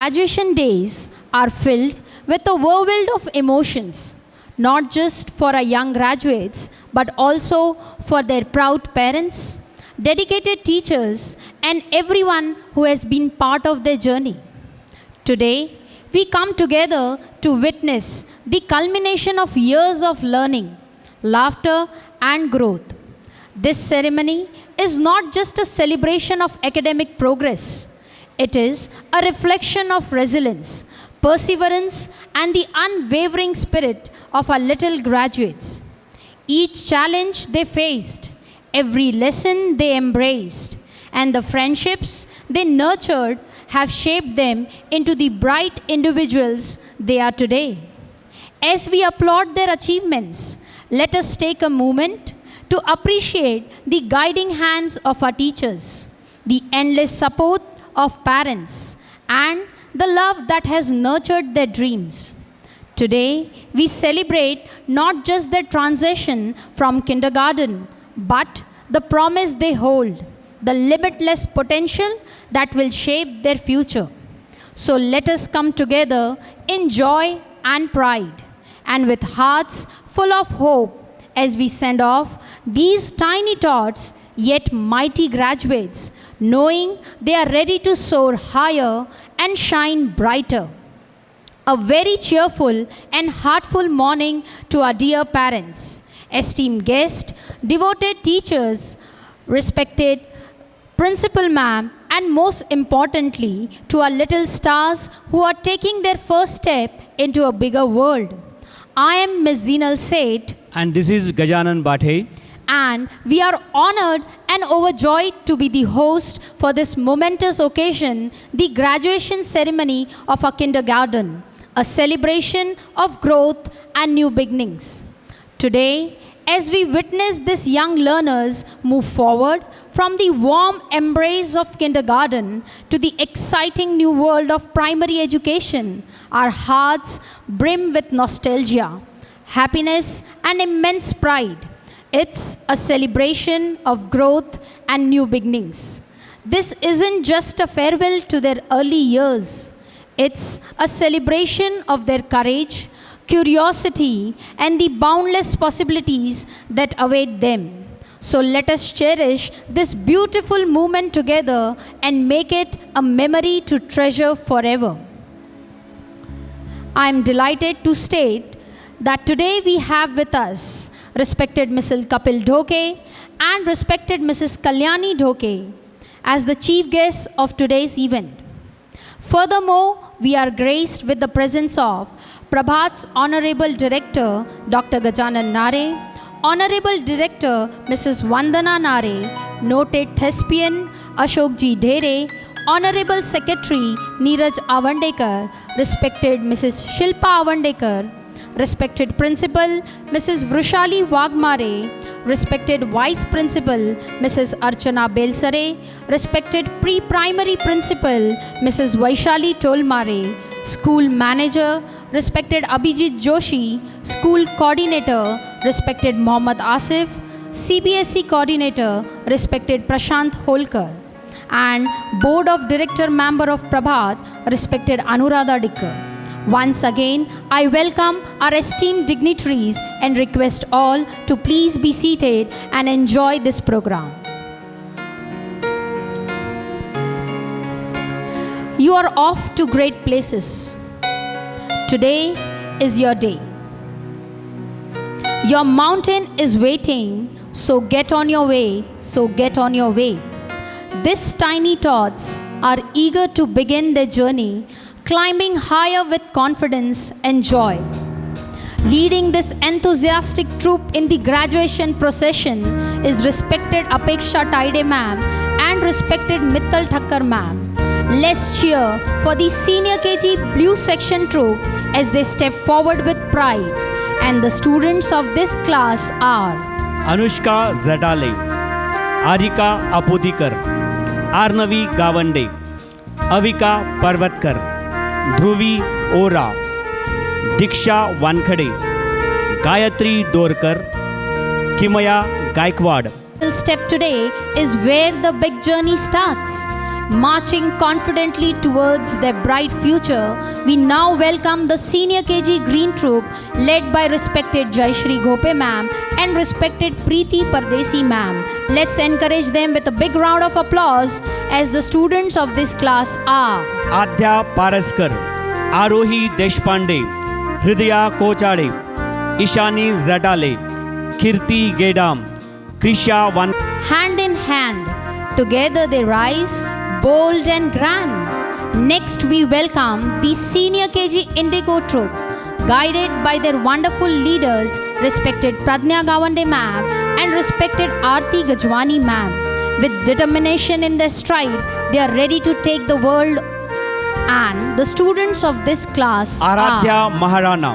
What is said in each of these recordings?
graduation days are filled with a whirlwind of emotions, not just for our young graduates, but also for their proud parents, dedicated teachers, and everyone who has been part of their journey. Today, we come together to witness the culmination of years of learning, laughter, and growth. This ceremony is not just a celebration of academic progress, it is a reflection of resilience, perseverance, and the unwavering spirit of our little graduates. Each challenge they faced, every lesson they embraced, and the friendships they nurtured have shaped them into the bright individuals they are today. As we applaud their achievements, let us take a moment to appreciate the guiding hands of our teachers, the endless support of parents, and the love that has nurtured their dreams. Today, we celebrate not just their transition from kindergarten, but the promise they hold, the limitless potential that will shape their future. So let us come together in joy and pride, and with hearts full of hope as we send off these tiny tots yet mighty graduates, knowing they are ready to soar higher and shine brighter. A very cheerful and heartful morning to our dear parents, esteemed guests, devoted teachers, respected principal ma'am, and most importantly, to our little stars who are taking their first step into a bigger world. I am Ms. Zinal Seth. And this is Gajanan Bathe. And we are honored and overjoyed to be the host for this momentous occasion, the graduation ceremony of our kindergarten, a celebration of growth and new beginnings. Today, as we witness these young learners move forward from the warm embrace of kindergarten to the exciting new world of primary education, our hearts brim with nostalgia, happiness, and immense pride. It's a celebration of growth and new beginnings. This isn't just a farewell to their early years. It's a celebration of their courage, curiosity, and the boundless possibilities that await them. So let us cherish this beautiful moment together and make it a memory to treasure forever. I am delighted to state that today we have with us respected Mrs. Kapil Dhoke and respected Mrs. Kalyani Dhoke as the chief guests of today's event. Furthermore, we are graced with the presence of Prabhat's Honorable Director, Dr. Gajanan Nare, Honorable Director, Mrs. Vandana Nare, noted thespian Ashok Ji Dhere, Honorable Secretary Neeraj Avandekar, respected Mrs. Shilpa Avandekar, respected Principal Mrs. Vrushali Wagmare, respected Vice Principal Mrs. Archana Belsare, respected Pre-Primary Principal Mrs. Vaishali Tolmare, School Manager, respected Abhijit Joshi, School Coordinator, respected Mohammad Asif, CBSE Coordinator, respected Prashant Holkar, and Board of Director Member of Prabhat, respected Anuradha Dikkar. Once again, I welcome our esteemed dignitaries and request all to please be seated and enjoy this program. You are off to great places. Today is your day. Your mountain is waiting, so get on your way, so get on your way. These tiny tots are eager to begin their journey, climbing higher with confidence and joy. Leading this enthusiastic troop in the graduation procession is respected Apeksha Taide ma'am and respected Mittal Thakkar ma'am. Let's cheer for the senior KG Blue section troop as they step forward with pride. And the students of this class are Anushka Zadale, Arika Apodikar, Arnavi Gavande, Avika Parvatkar, Dhruvi Ora, Diksha Wankhade, Gayatri Dorkar, Kimaya Gaikwad. Step today is where the big journey starts. Marching confidently towards their bright future, we now welcome the Senior KG Green Troop led by respected Jayashri Gope ma'am and respected Preeti Pardesi ma'am. Let's encourage them with a big round of applause as the students of this class are Adya Paraskar, Aarohi Deshpande, Hridaya Kochade, Ishani Jatale, Kirti Gedam, Krisha one. hand in hand. Together they rise, bold and grand. Next we welcome the Senior KG Indigo Troop, guided by their wonderful leaders, respected Pradnya Gawande ma'am and respected Aarti Gajwani ma'am. With determination in their stride, they are ready to take the world. And the students of this class Aaradhya are Maharana,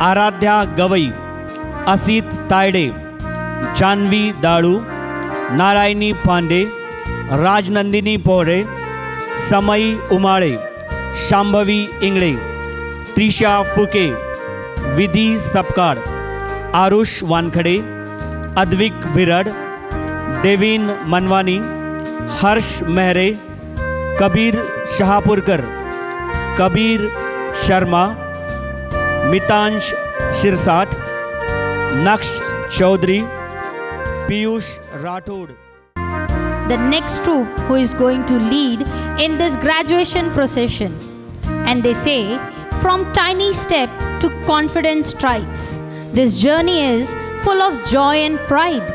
Aaradhya Gawai, Asit Tayde, Janvi Dalu, Narayani Pandey, Rajnandini Pohare, Samai Umale, Shambhavi Ingle, Trisha फुके, विधी सपकाळ, आरुष वानखडे, अद्विक विरड, देवीन मनवानी, हर्ष मेहरे, कबीर शहापुरकर, कबीर शर्मा, मितांश शिरसाट, नक्श Chaudhary, Piyush Rathore. the next troop who is going to lead in this graduation procession. And they say, from tiny step to confident strides, this journey is full of joy and pride.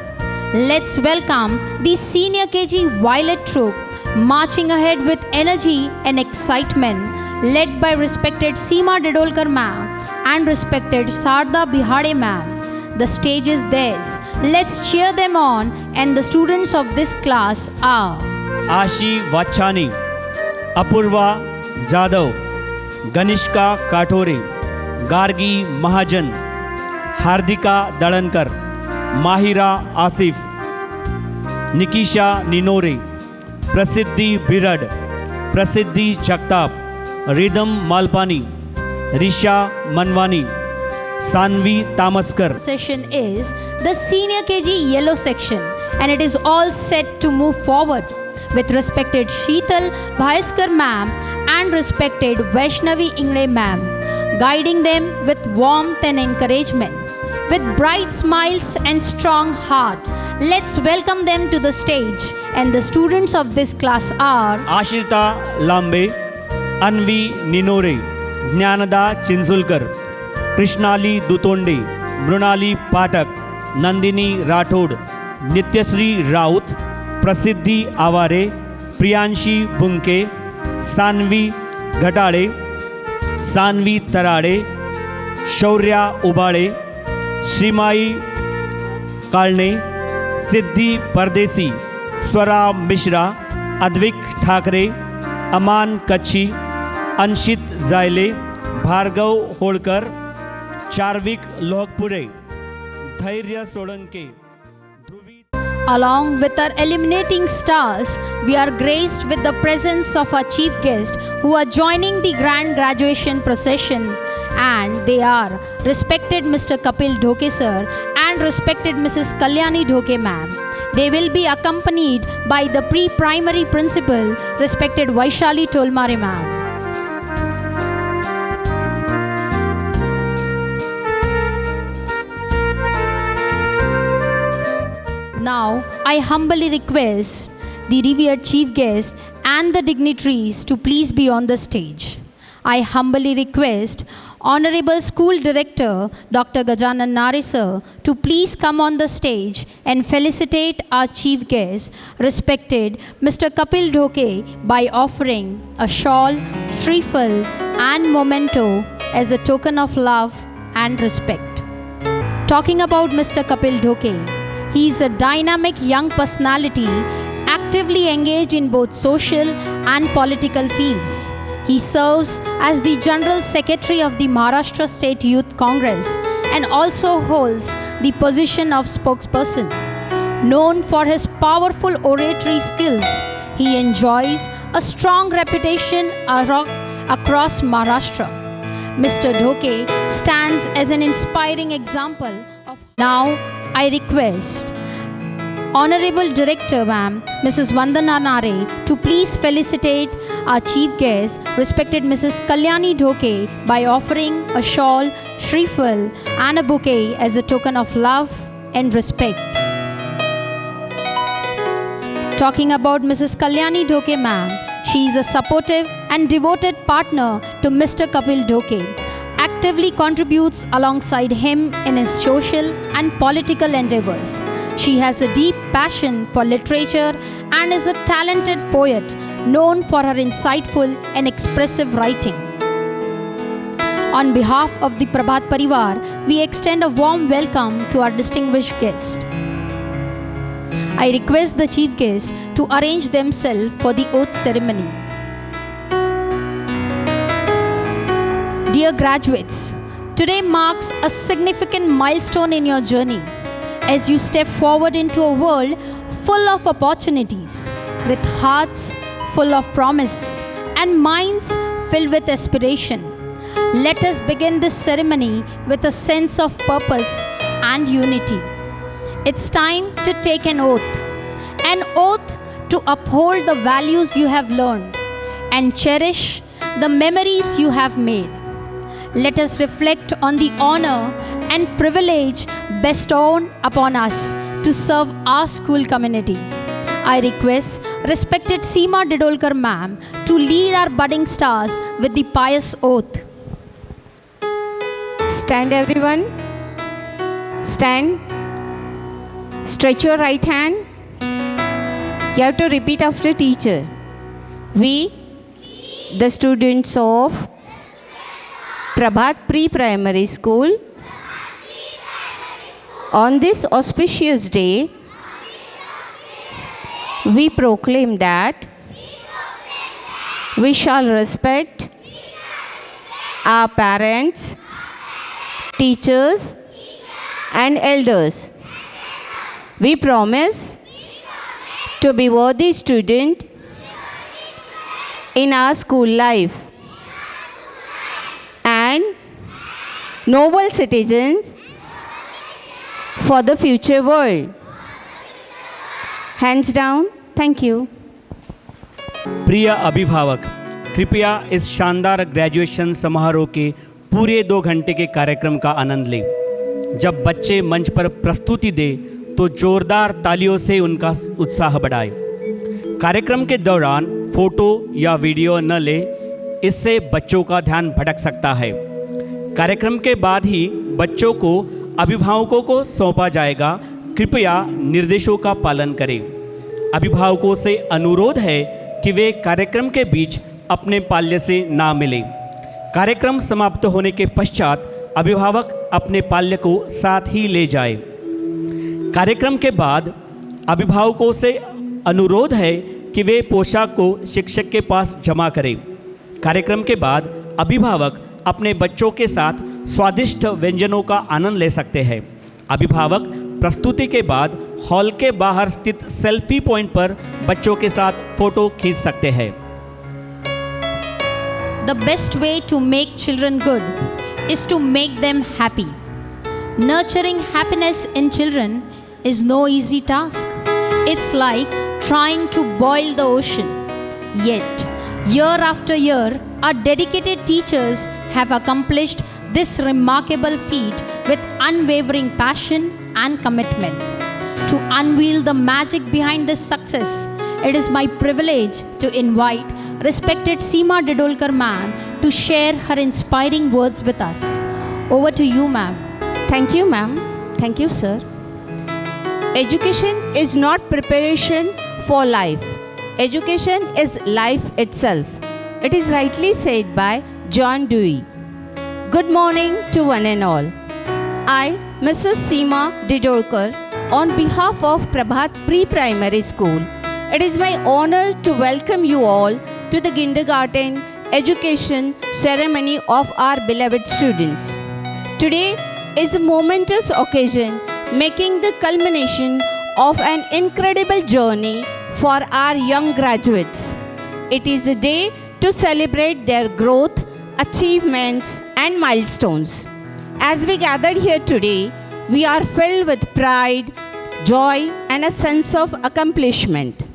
Let's welcome the Senior KG Violet Troop, marching ahead with energy and excitement, led by respected Seema Didolkar ma'am and respected Sarda Bihade ma'am. The stage is theirs. Let's cheer them on, and the students of this class are आशी वाच्छानी, अपूर्वा जाधव, गनिष्का काठोरे, गार्गी महाजन, Hardika दळणकर, Mahira Asif, निकिशा Ninore, Prasiddhi Birad, Prasiddhi Jagtap, Rhythm Malpani, Risha Manwani, Saanvi Tamaskar. session is the Senior KG Yellow section, and it is all set to move forward with respected Sheetal Bhaiskar ma'am and respected Vaishnavi Ingle ma'am, guiding them with warmth and encouragement. With bright smiles and strong heart, let's welcome them to the stage, and the students of this class are Ashita Lambe, Anvi Ninore, Dnyanada Chinchulkar, Krishnali Dutonde, Mrunali Pathak, Nandini Rathod, Nityashree Raut, Prasiddhi Aware, Priyanshi बुंके, Saanvi घटाड़े, Saanvi तराड़े, Shaurya Ubale, श्रीमाई काळणे, सिद्धि परदेसी, स्वरा मिश्रा, अद्विक ठाकरे, अमान कच्छी, Anshit जायले, Bhargava Holkar, Chadwick लोहपुरे, धैर्य सोळंके, ध्रुवी. Along with our eliminating stars, we are graced with the presence of our chief guest who are joining the grand graduation procession, and they are respected Mr. Kapil Dhoke sir and respected Mrs. Kalyani Dhoke ma'am. They will be accompanied by the pre-primary principal, respected Vaishali Tolmare ma'am. Now, I humbly request the revered chief guest and the dignitaries to please be on the stage. I humbly request Honorable School Director Dr. Gajanan Nare sir to please come on the stage and felicitate our chief guest, respected Mr. Kapil Dhoke, by offering a shawl, shriffle and memento as a token of love and respect. Talking about Mr. Kapil Dhoke, he is a dynamic young personality actively engaged in both social and political fields. He serves as the General Secretary of the Maharashtra State Youth Congress and also holds the position of spokesperson. Known for his powerful oratory skills, he enjoys a strong reputation across Maharashtra. Mr. Dhoke stands as an inspiring example of. Now, I request Honorable Director, ma'am, Mrs. Vandana Nare, to please felicitate our chief guest, respected Mrs. Kalyani Dhoke, by offering a shawl, shriffle, and a bouquet as a token of love and respect. Talking about Mrs. Kalyani Dhoke, ma'am, she is a supportive and devoted partner to Mr. Kapil Dhoke, actively contributes alongside him in his social and political endeavors. She has a deep passion for literature and is a talented poet known for her insightful and expressive writing. On behalf of the Prabhat Parivar, we extend a warm welcome to our distinguished guest. I request the chief guest to arrange themselves for the oath ceremony. Dear graduates, today marks a significant milestone in your journey as you step forward into a world full of opportunities, with hearts full of promise and minds filled with aspiration. Let us begin this ceremony with a sense of purpose and unity. It's time to take an oath to uphold the values you have learned and cherish the memories you have made. Let us reflect on the honor and privilege bestowed upon us to serve our school community. I request respected Seema Didolkar ma'am to lead our budding stars with the pious oath. Stand everyone. Stand. Stretch your right hand. You have to repeat after teacher. We, the students of Prabhat Pre-Primary School, on this auspicious day, we proclaim that we shall respect our parents, teachers, and elders. We promise to be worthy student in our school life and noble citizens for the future world. Hands down. Thank you. प्रिय अभिभावक, कृपया इस शानदार graduation समारोह के पूरे 2 घंटे के कार्यक्रम का आनंद लें। जब बच्चे मंच पर प्रस्तुति दें तो जोरदार तालियों से उनका उत्साह बढ़ाएं। कार्यक्रम के दौरान फोटो या वीडियो न लें, इससे बच्चों का ध्यान भटक सकता है। कार्यक्रम के बाद ही बच्चों को अभिभावकों को सौंपा जाएगा। कृपया निर्देशों का पालन करें। अभिभावकों से अनुरोध है कि वे कार्यक्रम के बीच अपने पाल्य से ना मिलें। कार्यक्रम समाप्त होने के पश्चात अभिभावक अपने पाल्य को साथ ही ले जाए। कार्यक्रम के बाद अभिभावकों से अनुरोध है कि वे पोशाक को शिक्षक के पास जमा करें। कार्यक्रम के बाद अभिभावक अपने बच्चों के साथ स्वादिष्ट व्यंजनों का आनंद ले सकते हैं। अभिभावक प्रस्तुति के बाद हॉल के बाहर स्थित सेल्फी पॉइंट पर बच्चों के साथ फोटो खींच सकते हैं। The best way to make children good is to make them happy. Nurturing happiness in children is no easy task. It's like trying to boil the ocean. Yet, year after year, our dedicated teachers have accomplished this remarkable feat with unwavering passion and commitment. To unveil the magic behind this success, it is my privilege to invite respected Seema Didolkar ma'am to share her inspiring words with us. Over to you, ma'am. Thank you, ma'am. Thank you, sir. Education is not preparation for life. Education is life itself. It is rightly said by John Dewey. Good morning to one and all. I, Mrs. Seema Didolkar, on behalf of Prabhat Pre-Primary School, it is my honor to welcome you all to the kindergarten education ceremony of our beloved students. Today is a momentous occasion making the culmination of an incredible journey for our young graduates. It is a day to celebrate their growth, achievements, and milestones. As we gathered here today, we are filled with pride, joy, and a sense of accomplishment.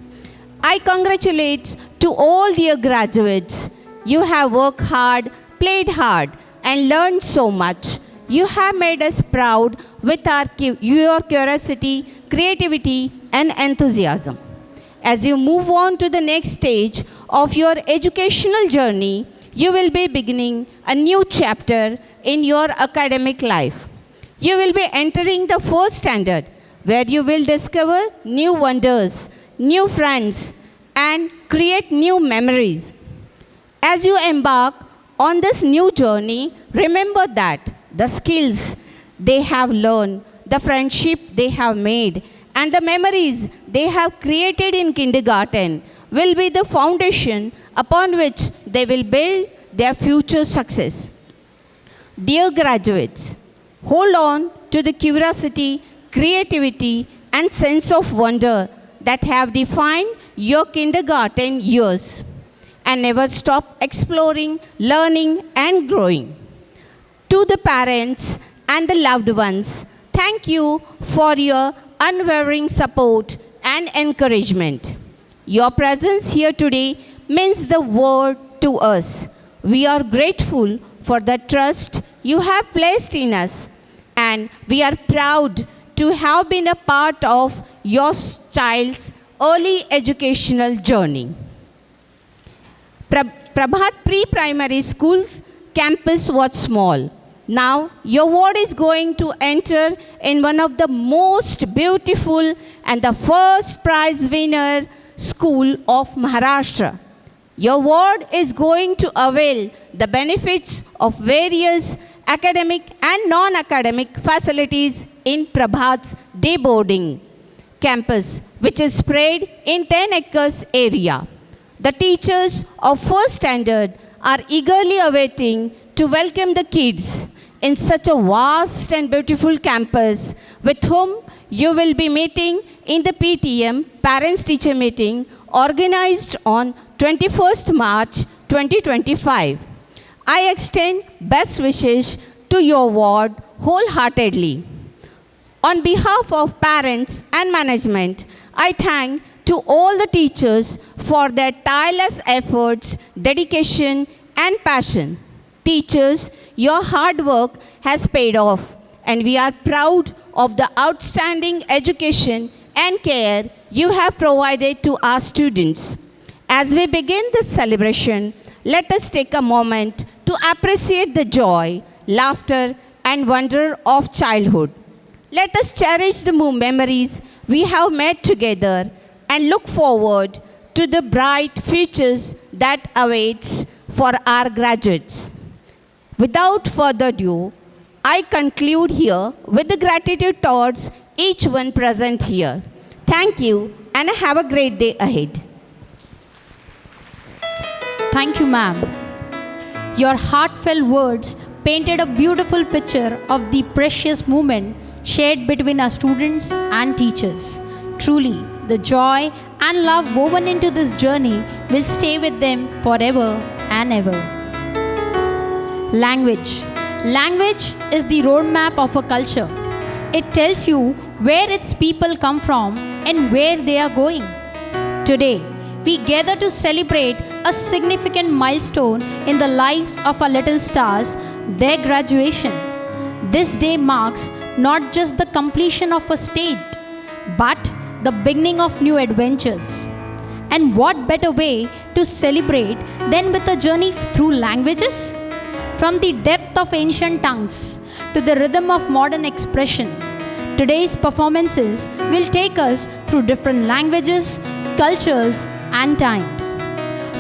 I congratulate to all dear graduates. You have worked hard, played hard, and learned so much. You have made us proud with your curiosity, creativity, and enthusiasm. As you move on to the next stage of your educational journey, you will be beginning a new chapter in your academic life. You will be entering the first standard, where you will discover new wonders, new friends, and create new memories. As you embark on this new journey, remember that the skills they have learned, the friendship they have made, and the memories they have created in kindergarten will be the foundation upon which they will build their future success. Dear graduates, hold on to the curiosity, creativity, and sense of wonder that have defined your kindergarten years, and never stop exploring, learning, and growing. To the parents and the loved ones, thank you for your unwavering support and encouragement. Your presence here today means the world to us. We are grateful for the trust you have placed in us, and we are proud to have been a part of your child's early educational journey. Prabhat Pre-Primary School's campus was small. Now, your ward is going to enter in one of the most beautiful and the first prize winner school of Maharashtra. Your ward is going to avail the benefits of various academic and non-academic facilities in Prabhat's day boarding campus, which is spread in 10 acres area. The teachers of first standard are eagerly awaiting to welcome the kids in such a vast and beautiful campus, with whom you will be meeting in the PTM Parents Teacher Meeting organized on 21st March 2025. I extend best wishes to your ward wholeheartedly. On behalf of parents and management, I thank to all the teachers for their tireless efforts, dedication, and passion. Teachers, your hard work has paid off, and we are proud of the outstanding education and care you have provided to our students. As we begin this celebration, let us take a moment to appreciate the joy, laughter, and wonder of childhood. Let us cherish the memories we have made together and look forward to the bright futures that awaits for our graduates. Without further ado, I conclude here with the gratitude towards each one present here. Thank you and have a great day ahead. Thank you, ma'am. Your heartfelt words painted a beautiful picture of the precious moment shared between our students and teachers. Truly, the joy and love woven into this journey will stay with them forever and ever. Language. Language is the roadmap of a culture. It tells you where its people come from and where they are going. Today, we gather to celebrate a significant milestone in the lives of our little stars, their graduation. This day marks not just the completion of a stage, but the beginning of new adventures. And what better way to celebrate than with a journey through languages? From the depth of ancient tongues to the rhythm of modern expression, today's performances will take us through different languages, cultures, and times.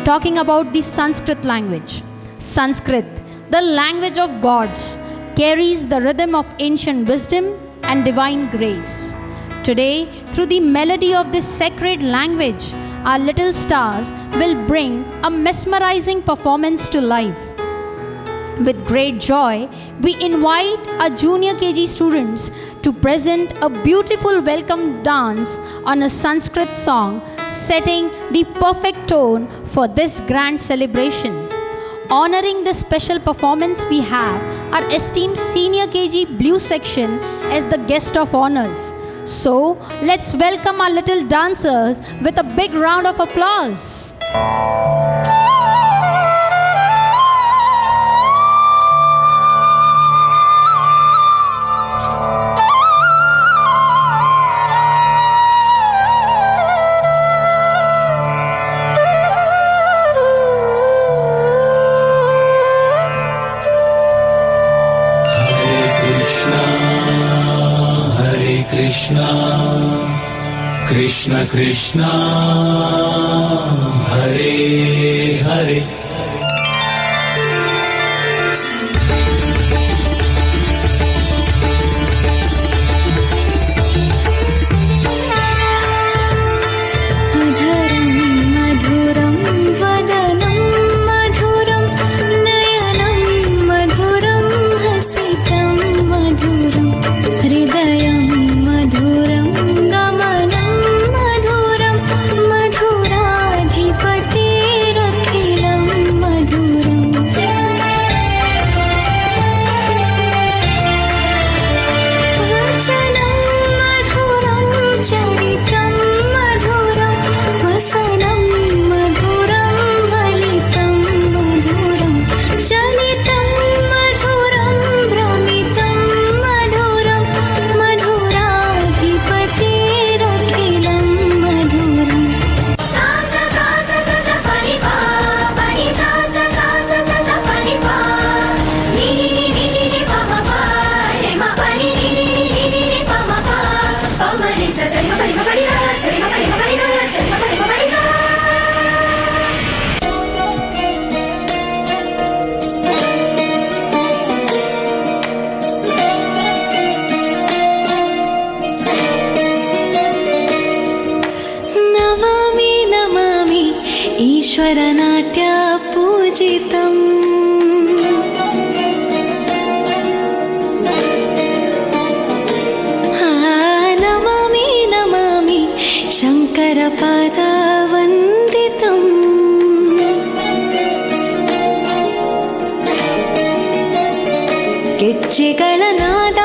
Talking about the Sanskrit language. Sanskrit, the language of gods, carries the rhythm of ancient wisdom and divine grace. Today, through the melody of this sacred language, our little stars will bring a mesmerizing performance to life. With great joy, we invite our junior KG students to present a beautiful welcome dance on a Sanskrit song, setting the perfect tone for this grand celebration. Honoring this special performance, we have our esteemed senior KG Blue section as the guest of honors. So, let's welcome our little dancers with a big round of applause. Krishna Krishna Krishna Hare Hare ईश्वरनाट्य पूजितम् Namami Namami शङ्करपादवन्दितम् ಗೆಜ್ಜೆಗಳ ನಾದ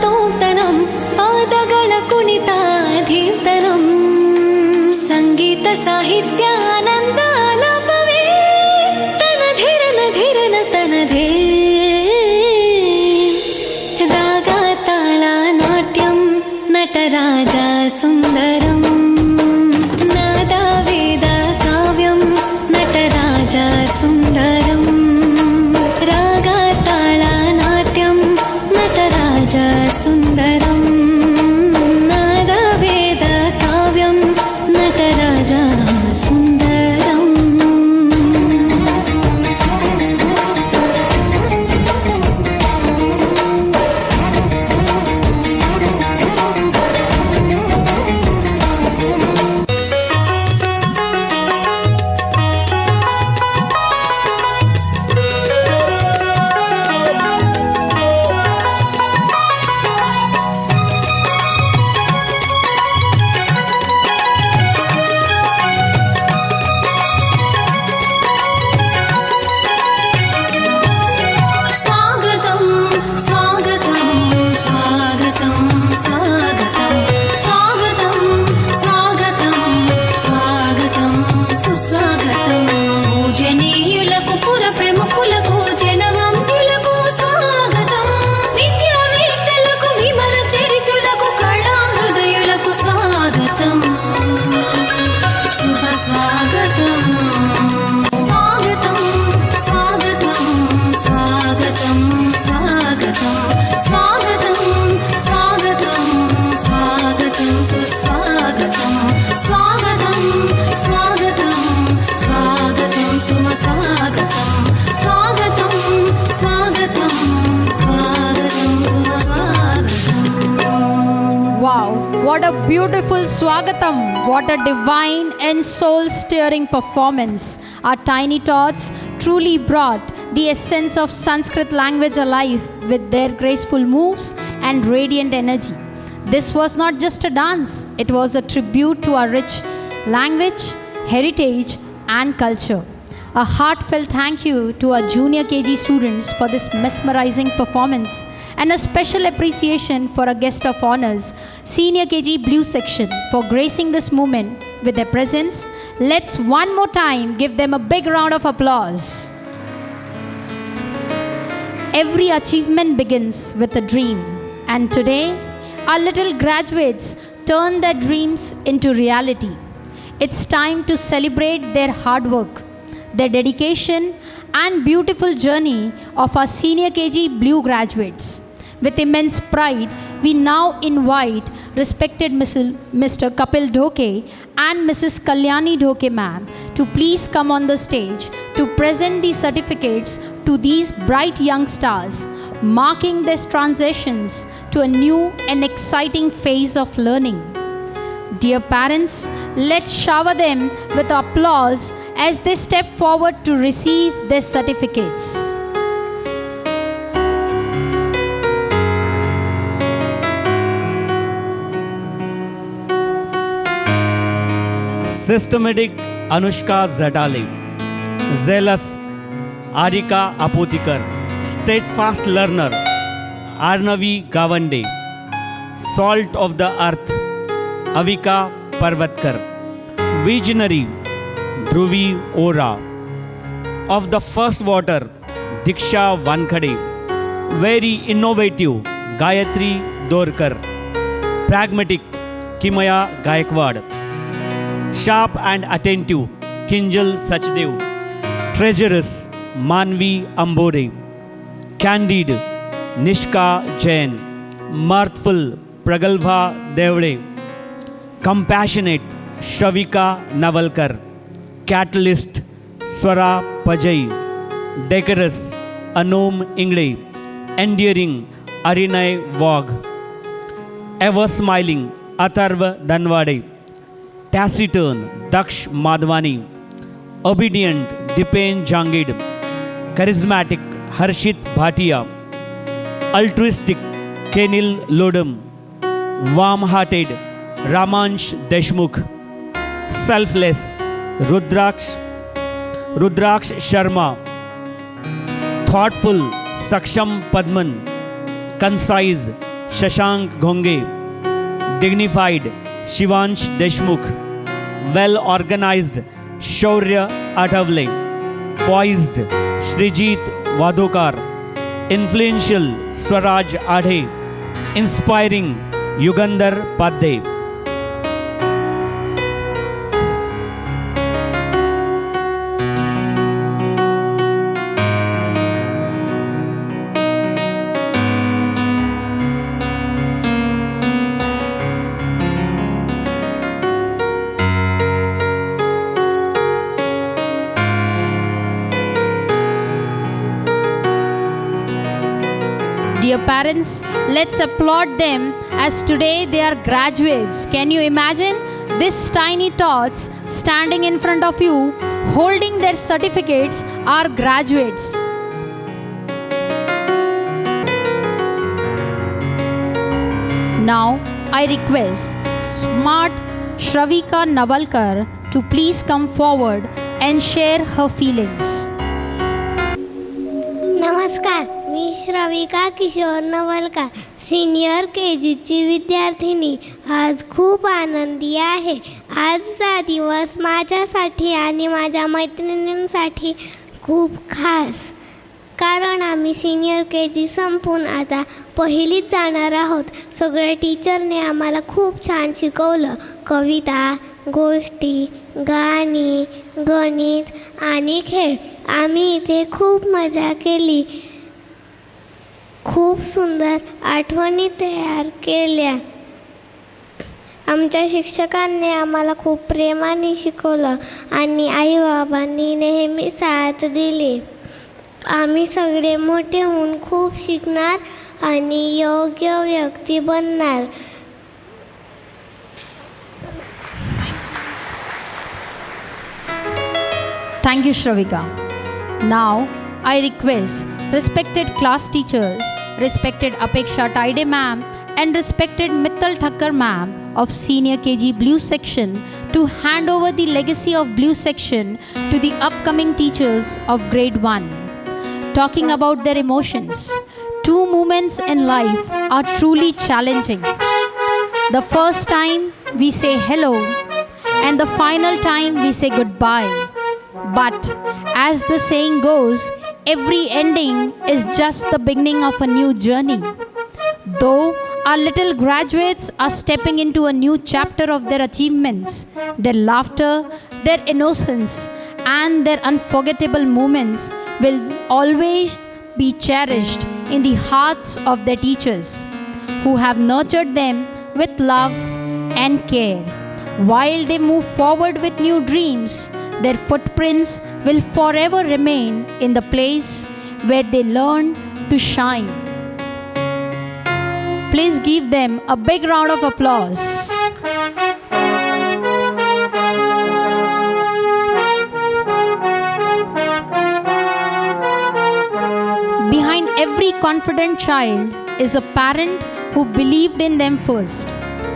ತೋಂತನಂ ಪಾದಗಳ ಕುಣಿತಾಧೀರ್ತನಂ ಸಂಗೀತ ಸಾಹಿತ್ಯ ಆನಂದ ಆಲಾಪವೇ ತನಧಿರನ ಧಿರನ ತನಧೇ ರಾಗ ತಾಳ ನಾಟ್ಯಂ ನಟರಾಜ ಸುಂದರಂ ನಾದ ವೇದ ಕಾವ್ಯಂ ನಟರಾಜ ಸುಂದರಂ ರಾಗ ತಾಳ ನಾಟ್ಯಂ ನಟರಾಜ ಸುಂದರಂ ನಾದ ವೇದ ಕಾವ್ಯಂ ನಟರಾಜ ಸುಂದರಂ What a beautiful Swagatam. What a divine and soul-stirring performance. Our tiny tots truly brought the essence of Sanskrit language alive with their graceful moves and radiant energy. This was not just a dance. It was a tribute to our rich language, heritage and culture. A heartfelt thank you to our junior KG students for this mesmerizing performance. And a special appreciation for a guest of honors, Senior KG Blue Section, for gracing this moment with their presence. Let's one more time give them a big round of applause. Every achievement begins with a dream, and today our little graduates turn their dreams into reality. It's time to celebrate their hard work, their dedication, and beautiful journey of our Senior KG Blue graduates. With immense pride, we now invite respected Mr. Kapil Dhoke and Mrs. Kalyani Dhoke ma'am to please come on the stage to present the certificates to these bright young stars, marking their transitions to a new and exciting phase of learning. Dear parents, let's shower them with applause as they step forward to receive their certificates. Systematic Anushka Zadale, Zealous Arika Apothikar, Steadfast Learner Arnavi Gavande, Salt of the Earth Avika Parvatkar, Visionary Dhruvi Ora, of the First Water Diksha Wankhade, Very Innovative Gayatri Dorkar, Pragmatic Kimaya Gaikwad, Sharp and Attentive Kinjal Sachdev, Treacherous Manvi Ambore, Candid Nishka Jain, Mirthful Pragalbha Devde, Compassionate Shavika Navalkar, Catalyst Swara Pajai, Decorous Anom Ingle, Endearing Arinay Vog, Ever Smiling Atharva Danwade, Taciturn Daksh Madhwani, Obedient Dipen Jangid, Charismatic Harshit Bhatia, Altruistic Kenil Lodam, Warm-hearted Ramansh Deshmukh, Selfless Rudraksh Sharma, Thoughtful Saksham Padman, Concise Shashank Ghonge, Dignified Shivansh Deshmukh, Well Organized Shaurya Athavle, Poised Srijit Vadokar, Influential Swaraj Adhe, Inspiring Yugandhar Padde. Dear parents, let's applaud them as today they are graduates. Can you imagine these tiny tots standing in front of you, holding their certificates, are graduates. Now, I request smart Shravika Navalkar to please come forward and share her feelings. नमस्कार, मी श्रविका किशोर Navalkar, senior KGची विद्यार्थिनी. आज खूप आनंदी आहे. आजचा दिवस माझ्यासाठी आणि माझ्या मैत्रिणींसाठी खूप खास, कारण आम्ही सीनियर KG संपून आता पहिलीत जाणार आहोत. सगळ्या टीचरने आम्हाला खूप छान शिकवलं. कविता, गोष्टी, गाणी, गणित आणि खेळ. आम्ही इथे खूप मजा केली. खूप सुंदर आठवणी तयार केल्या. आमच्या शिक्षकांनी आम्हाला खूप प्रेमाने शिकवलं आणि आईबाबांनी नेहमी साथ दिली. आम्ही सगळे मोठे होऊन खूप शिकणार आणि योग्य व्यक्ती बनणार. Thank you, Shravika. Now, I request respected class teachers, respected Apeksha Taide ma'am, and respected Mittal Thakkar ma'am of Senior KG Blue Section to hand over the legacy of Blue Section to the upcoming teachers of Grade 1. Talking about their emotions, two moments in life are truly challenging. The first time we say hello, and the final time we say goodbye. But as the saying goes, every ending is just the beginning of a new journey. Though our little graduates are stepping into a new chapter of their achievements, their laughter, their innocence, and their unforgettable moments will always be cherished in the hearts of their teachers, who have nurtured them with love and care. While they move forward with new dreams, their footprints will forever remain in the place where they learn to shine. Please give them a big round of applause. Behind every confident child is a parent who believed in them first.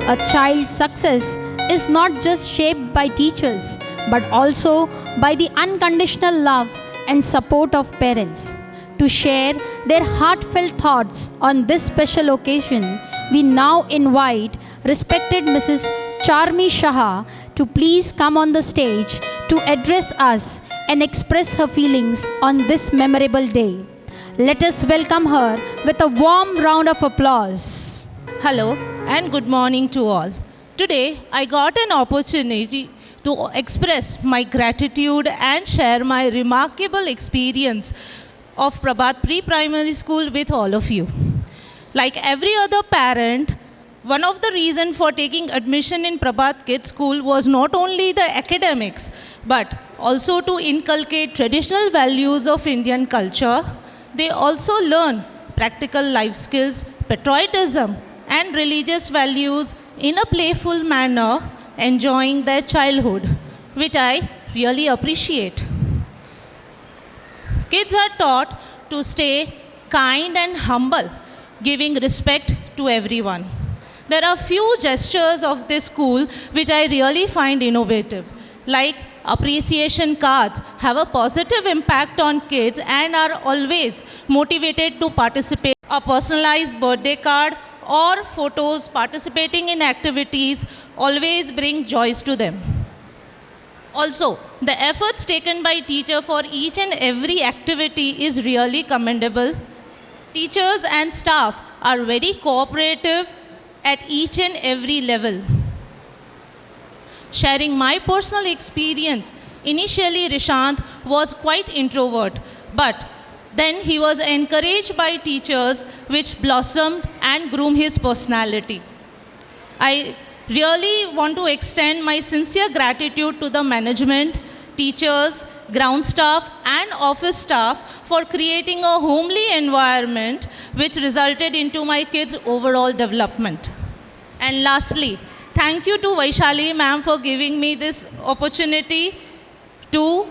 A child's success is not just shaped by teachers, but also by the unconditional love and support of parents. To share their heartfelt thoughts on this special occasion, we now invite respected Mrs. Charmi Shah to please come on the stage to address us and express her feelings on this memorable day. Let us welcome her with a warm round of applause. Hello and good morning to all. Today I got an opportunity to express my gratitude and share my remarkable experience of Prabhat Pre-Primary School with all of you. Like every other parent, one of the reasons for taking admission in Prabhat Kids School was not only the academics, but also to inculcate traditional values of Indian culture. They also learn practical life skills, patriotism, and religious values in a playful manner, enjoying their childhood, which I really appreciate. Kids are taught to stay kind and humble, giving respect to everyone. There are few gestures of this school which I really find innovative, like appreciation cards have a positive impact on kids and are always motivated to participate. A personalized birthday card or photos participating in activities always brings joys to them. Also, the efforts taken by teacher for each and every activity is really commendable. Teachers and staff are very cooperative at each and every level. Sharing my personal experience, initially Rishant was quite introvert, but then he was encouraged by teachers which blossomed and groomed his personality. I really want to extend my sincere gratitude to the management, teachers, ground staff and office staff for creating a homely environment which resulted into my kids' overall development. And lastly, thank you to Vaishali ma'am for giving me this opportunity to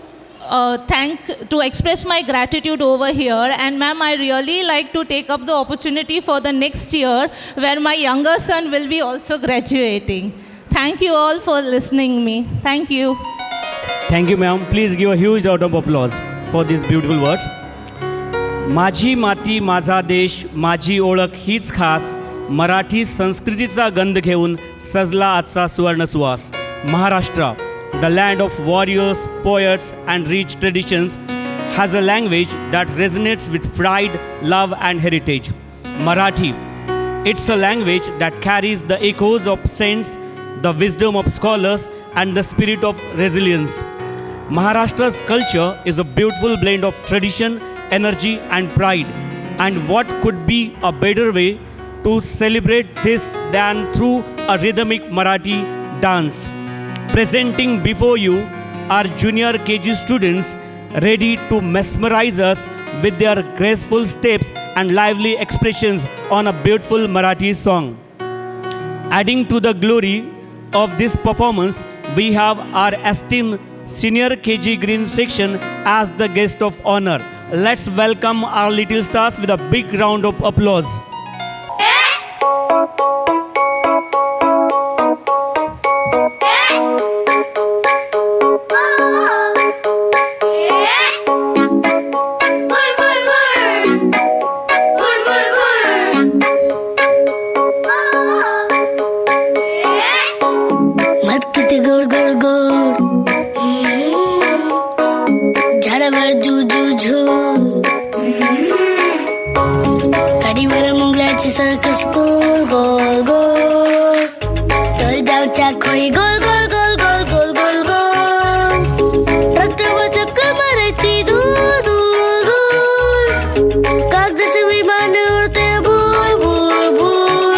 express my gratitude over here. And ma'am, I really like to take up the opportunity for the next year where my younger son will be also graduating. Thank you all for listening me. Thank you. Thank you, ma'am. Please give a huge round of applause for these beautiful words. माझी माती माझा देश माझी ओळख हीच खास मराठी संस्कृतीचा गंध घेऊन सजला आजचा सुवर्ण सुवास. Maharashtra, the land of warriors, poets and rich traditions, has a language that resonates with pride, love and heritage. Marathi, it's a language that carries the echoes of saints, the wisdom of scholars and the spirit of resilience. Maharashtra's culture is a beautiful blend of tradition, energy and pride, and what could be a better way to celebrate this than through a rhythmic Marathi dance. Presenting before you are junior KG students ready to mesmerize us with their graceful steps and lively expressions on a beautiful Marathi song. Adding to the glory of this performance, we have our esteemed senior KG Green section as the guest of honor. Let's welcome our little stars with a big round of applause. Bul bul bul, bul bul झाडावर झू झू झू, गाडीवर मुंगळ्याची circus गोल गोल गोल, तर जाऊच्या खोई गोल गोल गोल गोल गोल गोल गोल, ट्रॅक्टरवर चक्कर मारायची दूर दूर दूर, कागदाचे विमान उडते भूर भूर भूर,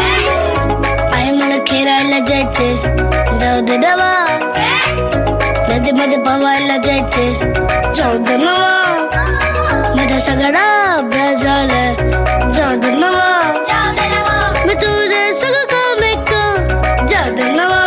आई मला खेळायला जायचे जाऊ दे दवा, नदीमध्ये पवायला जायचे जाऊ दे नवा, माझा सगळा अभ्यास झालाय जाऊ दे नवा, मी तुझे सगळं काम ऐक जाऊ दे नवा.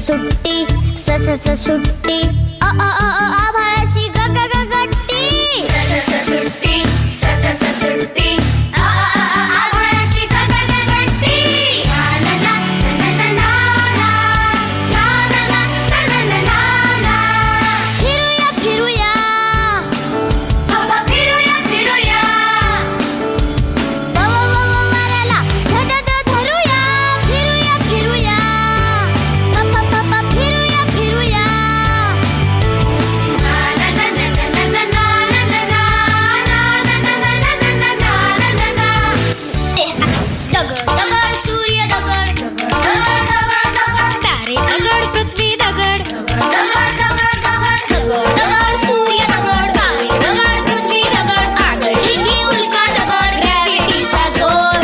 सुट्टी सुट्टी आभाळाशी ग ग ग गट्टी, सुट्टी सुट्टी आभाळाशी ग ग ग गट्टी, ला ला ला ला ला ला ला ला ला ला ला ला, फिरूया फिरूया बाबा फिरूया फिरूया, वाराला ध ध ध धरूया, फिरूया फिरूया फिरूया फिरूया, दगड दगड सूर्य दगड, तारे दगड पृथ्वी दगड, दगड सूर्य दगड, तारे दगड पृथ्वी दगड, आगळी ही उल्का दगड, ग्रॅव्हिटीचा जोर,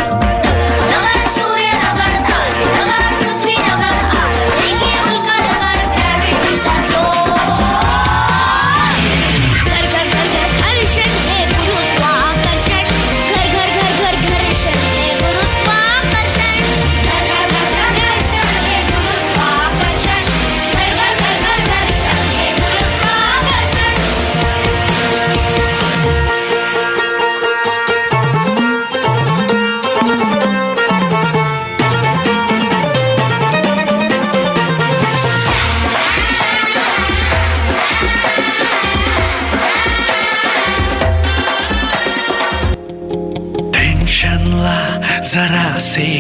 दगड सूर्य दगड, तारे दगड पृथ्वी दगड, आगळी ही उल्का दगड, ग्रॅव्हिटीचा जोर, घर घर घर घर घर्षण हे गुरुत्वाकर्षण, घर घर घर घर घर्षण हे गुरुत्वाकर्षण, घर घर घर घर घर्षण हे गुरुत्वाकर्षण, घर घर घर घर घर्षण हे गुरुत्वाकर्षण. टेन्शनला जरासे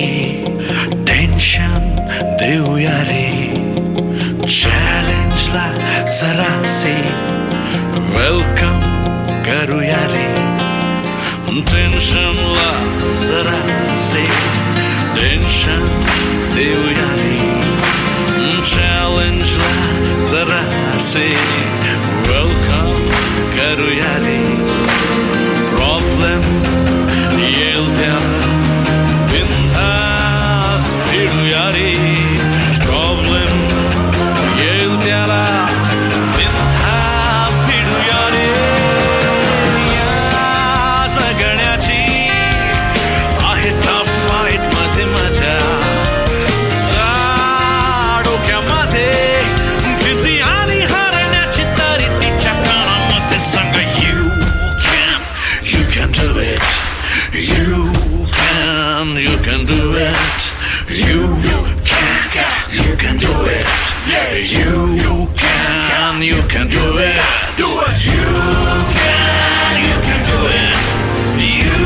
टेन्शन देऊया रे, चॅलेंजला जरासे वेलकम करूया रे, टेन्शनला जरासे टेन्शन देऊया रे, चॅलेंजला जरासे वेलकम करूया रे, प्रॉब्लेम येईल त्याला बिनधास्त भिडूया रे, प्रॉब्लेम येईल त्याला बिनधास्त भिडूया रे, या जगण्याची आहे टफ फाईट मध्ये मजा, जा डोक्यामध्ये भीती आणि हारण्याची तरी तिच्या कानामध्ये सांगा you can do it, you can do it, you can do it, you can do it, do it, you can do it, you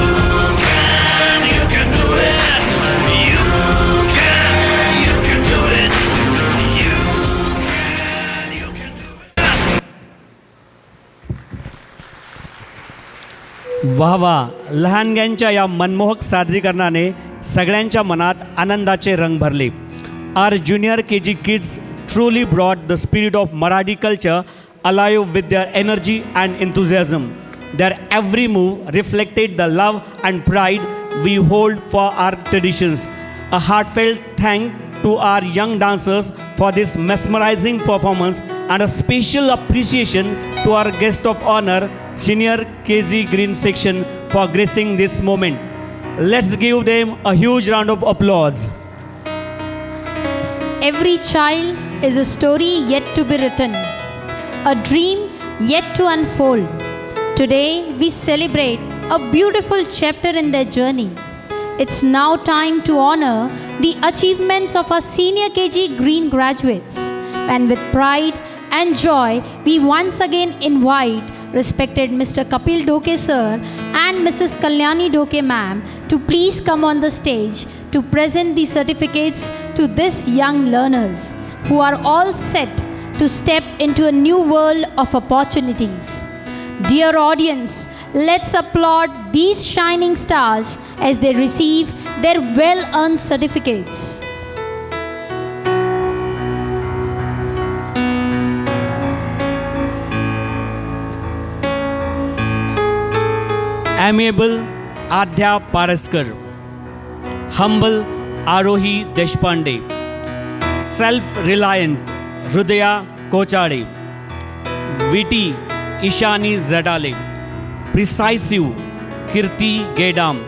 can do it, you can do it, you can do it. वाह वाह, लहानग्यांच्या या मनमोहक सादरीकरणाने सगळ्यांच्या मनात आनंदाचे रंग भरले. Our junior KG kids truly brought the spirit of Marathi culture alive with their energy and enthusiasm. Their every move reflected the love and pride we hold for our traditions. A heartfelt thank to our young dancers for this mesmerizing performance, and a special appreciation to our guest of honor, Senior KG Green Section, for gracing this moment. Let's give them a huge round of applause. Every child is a story yet to be written, a dream yet to unfold. Today we celebrate a beautiful chapter in their journey. It's now time to honor the achievements of our senior KG Green graduates. And with pride and joy, we once again invite respected Mr. Kapil Dhoke sir and Mrs. Kalyani Dhoke ma'am to please come on the stage to present the certificates to these young learners who are all set to step into a new world of opportunities. Dear audience, let's applaud these shining stars as they receive their well-earned certificates. Amiable Adhya Paraskar, humble Arohi Deshpande, self-reliant Rudaya Kochade, witty Ishani Zadale, precisive Kirti Gedam,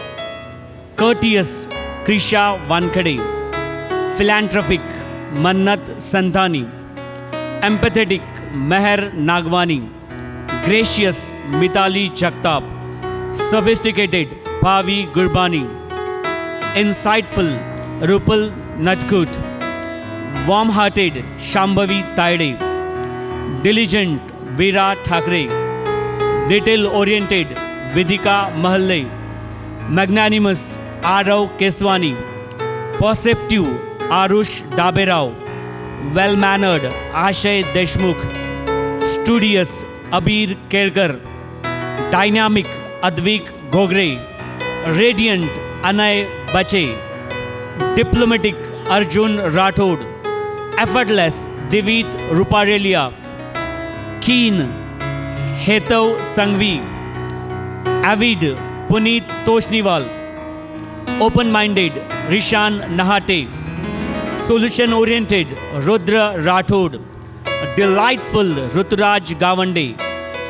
courteous Krisha Vankade, philanthropic Mannat Santani, empathetic Meher Nagwani, gracious Mitali Jagtap, sophisticated Pavi Gurbani, insightful Rupal Najkut, warm-hearted Shambhavi Taide, diligent Veera Thakre, detail-oriented Vidika Mahalle, magnanimous Arav Keswani, perceptive Arush Daberao, well-mannered Ashay Deshmukh, studious Abir Kelkar, dynamic Advik Gogre, radiant Anay Bache, diplomatic Arjun Rathod, effortless Divit Ruparelia, keen Hetav Sangvi, avid Puneet Toshniwal, open-minded Rishan Nahate, solution-oriented Rudra Rathod, delightful Ruturaj Gawande,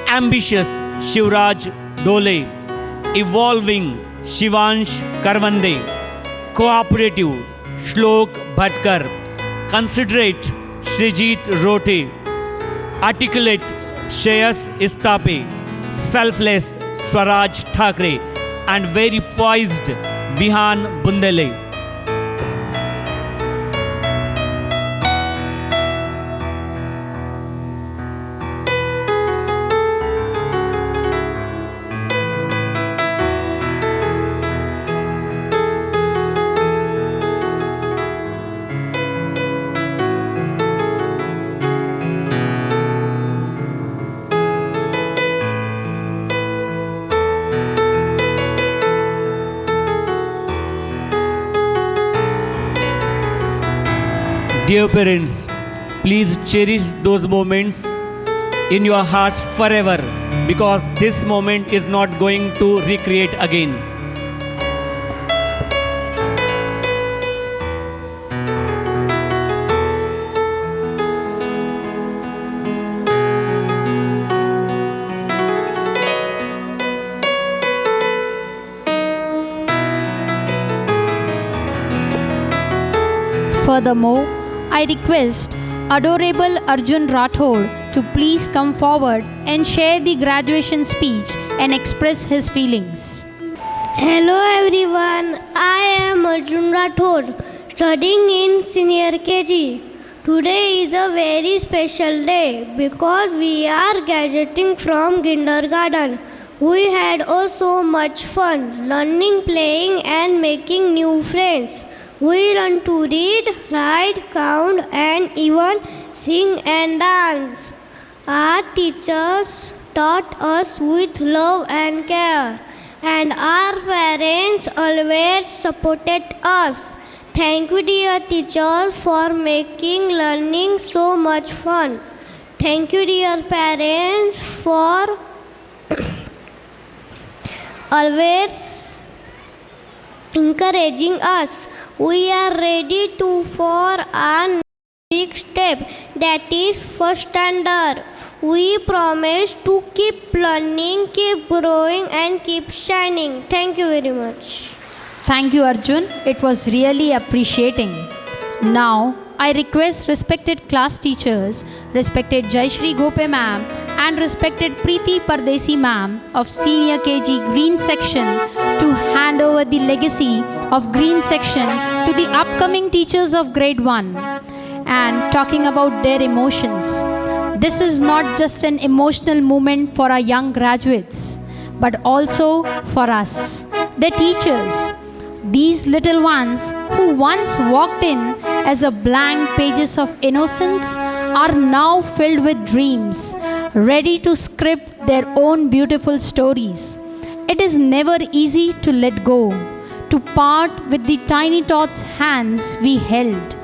ambitious Shivraj Dole, evolving Shivansh Karvande, cooperative Shlok Bhatkar, considerate Srijit Rote, articulate Shreyas Istape, selfless Swaraj Thakre, and very poised Vihan Bundele. Dear parents, please cherish those moments in your hearts forever, because this moment is not going to recreate again. Furthermore, I request adorable Arjun Rathod to please come forward and share the graduation speech and express his feelings. Hello everyone, I am Arjun Rathod, studying in senior KG. Today is a very special day because we are graduating from kindergarten. We had so much fun learning, playing and making new friends. We learned to read, write, count and even sing and dance. Our teachers taught us with love and care, and our parents always supported us. Thank you, dear teachers, for making learning so much fun. Thank you, dear parents, for always encouraging us. We are ready for our big step, that is first standard. We promise to keep learning, keep growing and keep shining. Thank you very much. Thank you, Arjun. It was really appreciating. Now, I request respected class teachers, respected Jayashri Gope ma'am and respected Preeti Pardesi ma'am of Senior KG Green Section to hand over the legacy of Green Section to the upcoming teachers of Grade 1 and talking about their emotions. This is not just an emotional moment for our young graduates, but also for us, the teachers. These little ones who once walked in as a blank pages of innocence are now filled with dreams, ready to script their own beautiful stories. It is never easy to let go, to part with the tiny tots' hands we held,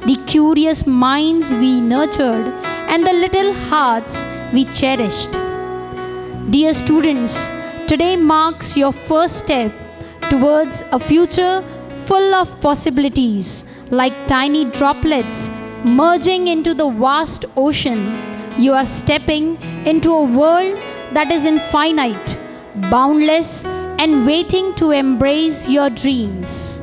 the curious minds we nurtured, and the little hearts we cherished. Dear students, today marks your first step towards a future full of possibilities, like tiny droplets merging into the vast ocean. You are stepping into a world that is infinite, boundless, and waiting to embrace your dreams.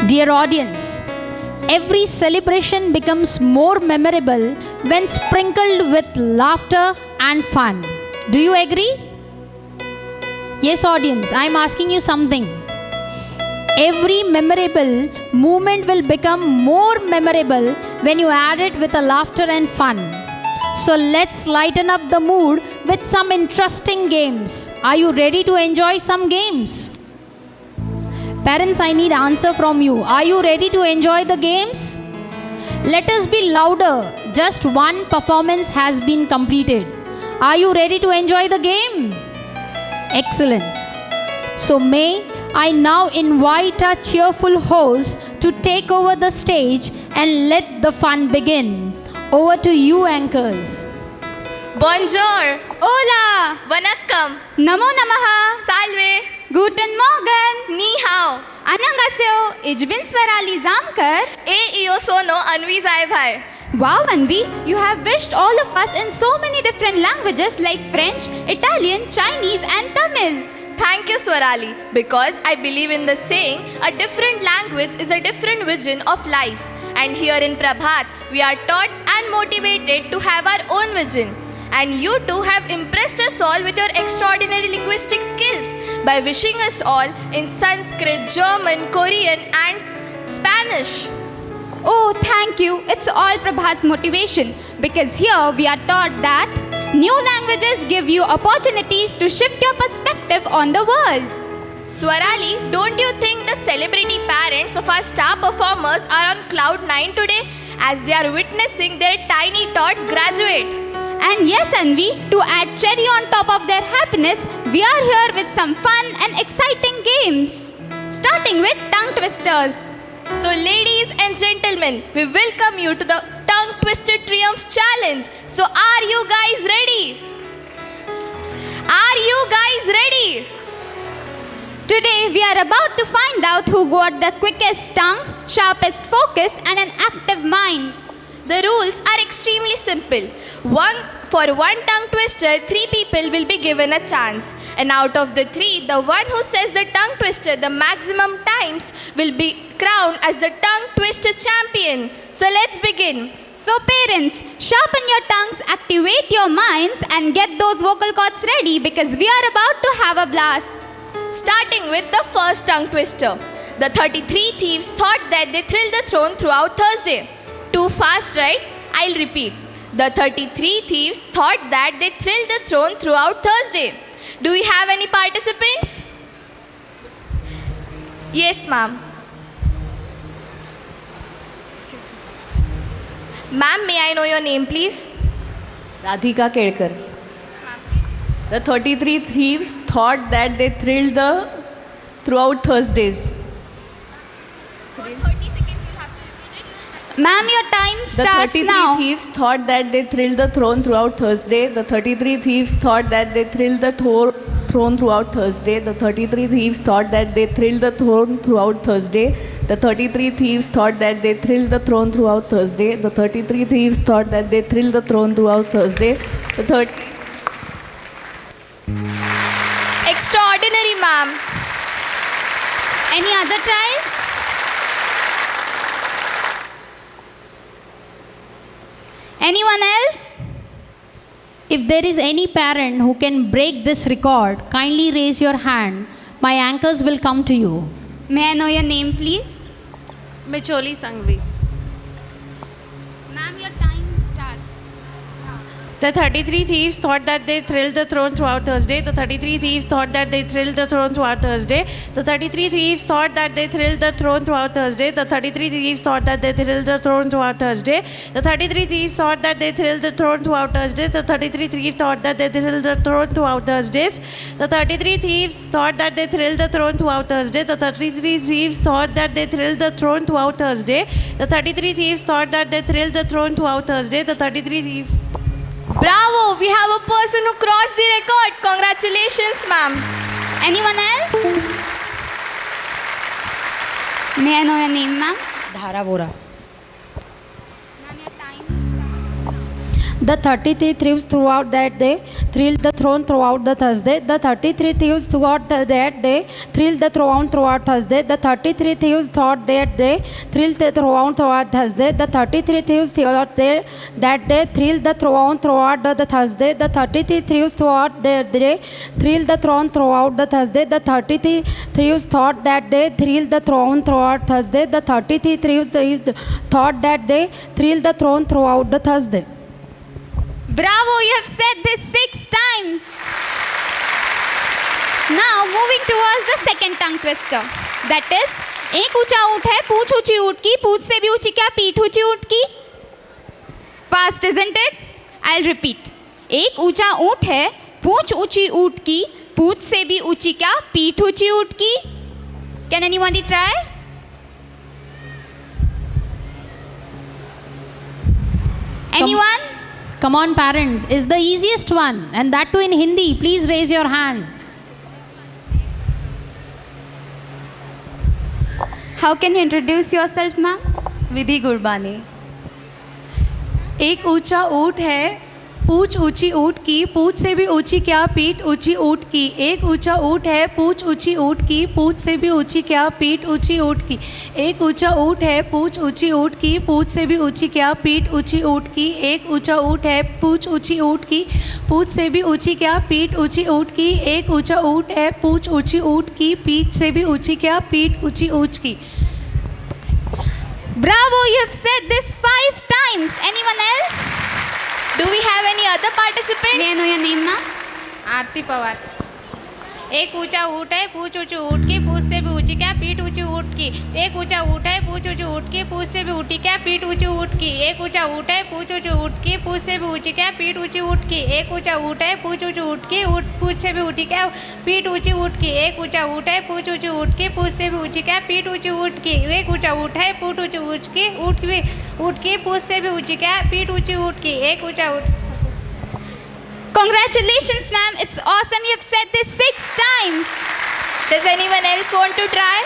Dear audience, every celebration becomes more memorable when sprinkled with laughter and fun. Do you agree? Yes, audience, I am asking you something. Every memorable moment will become more memorable when you add it with a laughter and fun. So let's lighten up the mood with some interesting games. Are you ready to enjoy some games? Parents, I need answer from you. Are you ready to enjoy the games? Let us be louder. Just one performance has been completed. Are you ready to enjoy the game? Excellent. So may I now invite our cheerful host to take over the stage and let the fun begin. Over to you, anchors. Bonjour. Hola. Vanakkam. Namo namaha. Salve. Guten Morgen. Ni hao. Annyeonghaseyo. Ich bin Swarali Zamkar. Io sono Anvi Zaibhai. Wow, Anvi, you have wished all of us in so many different languages like French, Italian, Chinese and Tamil. Thank you, Swarali, because I believe in the saying, a different language is a different vision of life. And here in Prabhat, we are taught and motivated to have our own vision. And you too have impressed us all with your extraordinary linguistic skills by wishing us all in Sanskrit, German, Korean and Spanish. Oh, thank you. It's all Prabhat's motivation because here we are taught that new languages give you opportunities to shift your perspective on the world. Swarali, don't you think the celebrity parents of our star performers are on cloud 9 today as they are witnessing their tiny tots graduate? And yes, Anvi, to add cherry on top of their happiness, we are here with some fun and exciting games. Starting with tongue twisters. So ladies and gentlemen, we welcome you to the Tongue Twister Triumph Challenge. So are you guys ready? Are you guys ready? Today we are about to find out who got the quickest tongue, sharpest focus and an active mind. The rules are extremely simple. For one tongue twister, 3 people will be given a chance. And out of the 3, the one who says the tongue twister the maximum times will be crowned as the tongue twister champion. So let's begin. So parents, sharpen your tongues, activate your minds and get those vocal cords ready because we are about to have a blast. Starting with the first tongue twister. The 33 thieves thought that they thrilled the throne throughout Thursday. Too fast, right? I'll repeat. The 33 thieves thought that they thrilled the throne throughout Thursday. Do we have any participants? Yes, ma'am. Ma'am, may I know your name, please? Radhika Kedkar. The 33 thieves thought that they thrilled throughout Thursdays. Ma'am, your time The starts 33 now. thieves thought that they thrilled the throne throughout Thursday. The 33 thieves thought that they thrilled the throne throughout Thursday. The 33 thieves thought that they thrilled the throne throughout Thursday. The 33 thieves thought that they thrilled the throne throughout Thursday. The 33 thieves thought that they thrilled the throne throughout Thursday. Extraordinary, ma'am. Any other tries? Anyone else? If there is any parent who can break this record, kindly raise your hand. My anchors will come to you. May I know your name, please? Micholi Sangvi. Ma'am, your time starts. The 33 thieves thought that they thrilled the throne throughout Thursday. The 33 thieves thought that they thrilled the throne throughout Thursday. The 33 thieves thought that they thrilled the throne throughout Thursday. The 33 thieves thought that they thrilled the throne throughout Thursday. The 33 thieves thought that they thrilled the throne throughout Thursday. The 33 thieves thought that they thrilled the throne throughout Thursdays. The 33 thieves thought that they thrilled the throne throughout Thursday. The 33 thieves thought that they thrilled the throne throughout Thursday. The 33 thieves thought that they thrilled the throne throughout Thursday. The 33 thieves. Bravo! We have a person who crossed the record. Congratulations, ma'am. Anyone else? May I know your name, ma'am? Dhara Vora. Ma'am, your time. The 33 thieves throughout that day thrilled the throne throughout the Thursday. The 33 thieves throughout that day thrilled the throne throughout Thursday. The 33 thieves thought that day thrilled the throne throughout Thursday. The 33 thieves thought that day thrilled the throne throughout the Thursday. The 33 thieves throughout that day thrilled the throne throughout the Thursday. The 33 thieves thought that day thrilled the throne throughout Thursday. The 33 thieves thought that day thrilled the throne throughout the Thursday. Bravo, you have said this 6 times. Now moving towards the second tongue twister. That is, एक ऊंचा ऊंट है, पूंछ ऊंची ऊंट की, पूंछ से भी ऊंची क्या, पीठ ऊंची ऊंट की. Fast, isn't it? I'll repeat. एक ऊंचा ऊंट है, पूंछ ऊंची ऊंट की, पूंछ से भी ऊंची क्या, पीठ ऊंची ऊंट की. Can anybody try? Anyone? Come on, parents. It's the easiest one, and that too in Hindi. Please raise your hand. How can you introduce yourself, ma'am? विधि गुरबानी. एक ऊंचा ऊंट है, पूंछ ऊंची ऊंट की, पूंछ से भी ऊंची क्या, पीठ ऊंची ऊंट की. एक ऊंचा ऊंट है, पूंछ ऊंची ऊंट की, पूंछ से भी ऊंची क्या, पीठ ऊंची ऊंट की. एक ऊंचा ऊंट है, पूंछ ऊंची ऊंट की, पूंछ से भी ऊंची क्या, पीठ ऊंची ऊंट की. एक ऊंचा ऊंट है, पूंछ ऊंची ऊंट की, पूंछ से भी ऊंची क्या, पीठ ऊंची ऊंट की. एक ऊंचा ऊंट है, पूंछ ऊंची ऊंट की, पीठ से भी ऊंची क्या, पीठ ऊंची ऊंट की. Bravo, you have said this 5 times. Anyone else? Do we have any other participants? May I know your name, ma'am? आरती पवार. एक ऊंचा ऊंट है, पूंछ ऊंची ऊंट की, पूंछ से भी ऊंची क्या, पीठ ऊंची ऊंट की. एक ऊंचा ऊंट है, पूंछ ऊंची ऊंट की, पूंछ से भी ऊंची क्या, पीठ ऊंची ऊंट की. एक ऊंचा ऊंट है, पूंछ ऊंची ऊंट की, पूंछ से भी ऊंची क्या, पीठ ऊंची ऊंट की. एक ऊंचा ऊंट है, पूंछ ऊंची ऊंट की, पूंछ से भी ऊंची क्या, पीठ ऊंची ऊंट की. एक ऊंचा ऊंट है, पूंछ ऊंची ऊंट की, पूंछ से भी ऊंची क्या, पीठ ऊंची ऊंट की. एक ऊंचा ऊंट है, पूंछ ऊंची ऊंट की, ऊंट की, पूंछ से भी ऊंची क्या, पीठ ऊंची ऊंट की. एक ऊंचा ऊंट. Congratulations, ma'am. It's awesome. You have said this 6 times. Does anyone else want to try?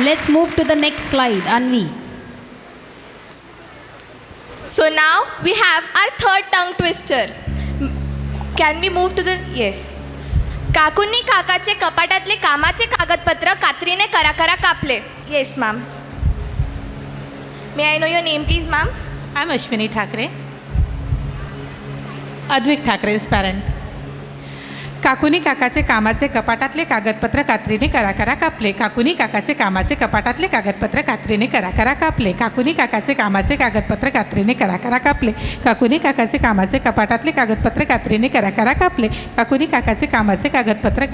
Let's move to the next slide, Anvi. So now we have our third tongue twister. Can we move to the... Yes. काकूंनी काकाचे कपाटातले कामाचे कागदपत्र कात्रीने करा कापले. Yes, ma'am. May I know your name, please, ma'am? I'm Ashwini Thakre. Advik Thakre is parent. काकूनी काकाचे कामाचे कपाटातले कागदपत्र कात्रीने करा कापले. काकूनी काकाचे कामाचे कपाटातले कागदपत्र कात्रीने करा कापले. काकूनी काकाचे कामाचे कागदपत्र कात्रीने करा कापले. काकूनी काकाचे कामाचे कपाटातले कागदपत्र कात्रीने करा कापले. काकूनी काकाचे कामाचे कागदपत्र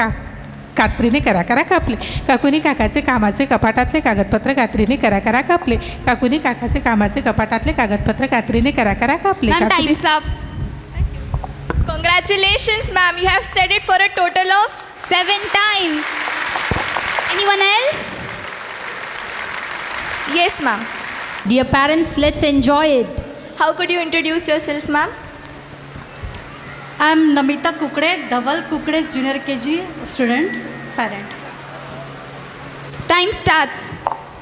कात्रीने करा कापले. काकूनी काकाचे कामाचे कपाटातले कागदपत्र कात्रीने करा कापले. काकूनी काकाचे कामाचे कपाटातले कागदपत्र कात्रीने करा कापले. Ma'am, time's up. Congratulations, ma'am. You have said it for a total of 7 times. Anyone else? Yes, ma'am. Dear parents, let's enjoy it. How could you introduce yourself, ma'am? I am Namita Kukre, Dhaval Kukre's junior KG student, parent. Time starts.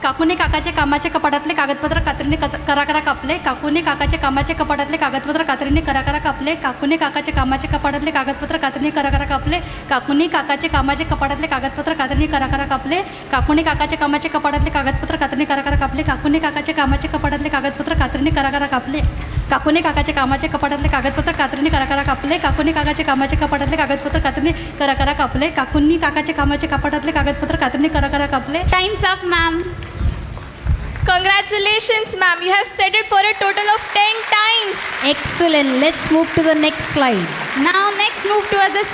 काकूने काकाचे कामाचे कपाटातले कागदपत्र कात्रीने करा करा कापले. काकूने काकाचे कामाचे कपाटातले कागदपत्र कात्रीने करा करा कापले. काकूने काकाचे कामाचे कपाटातले कागदपत्र कात्रीने करा करा कापले. काकूने काकाचे कामाचे कपाटातले कागदपत्र कात्रीने करा करा कापले. काकूने काकाचे कामाचे कपाटातले कागदपत्र कात्रीने करा करा कापले. काकूने काकाचे कामाचे कपाटातले कागदपत्र कात्रीने करा करा कापले. काकूने काकाचे कामाचे कपाटातले कागदपत्र कात्रीने करा करा कापले. काकूने काकाचे कामाचे कपाटातले कागदपत्र कात्रीने करा करा कापले. काकूंनी काकाचे कामाचे कपाटातले कागदपत्र कात्रीने करा करा कापले. Time's up, ma'am. Congratulations, ma'am. You have said it for a total of 10 times. Excellent. Let's move to the next slide. Now next move towards this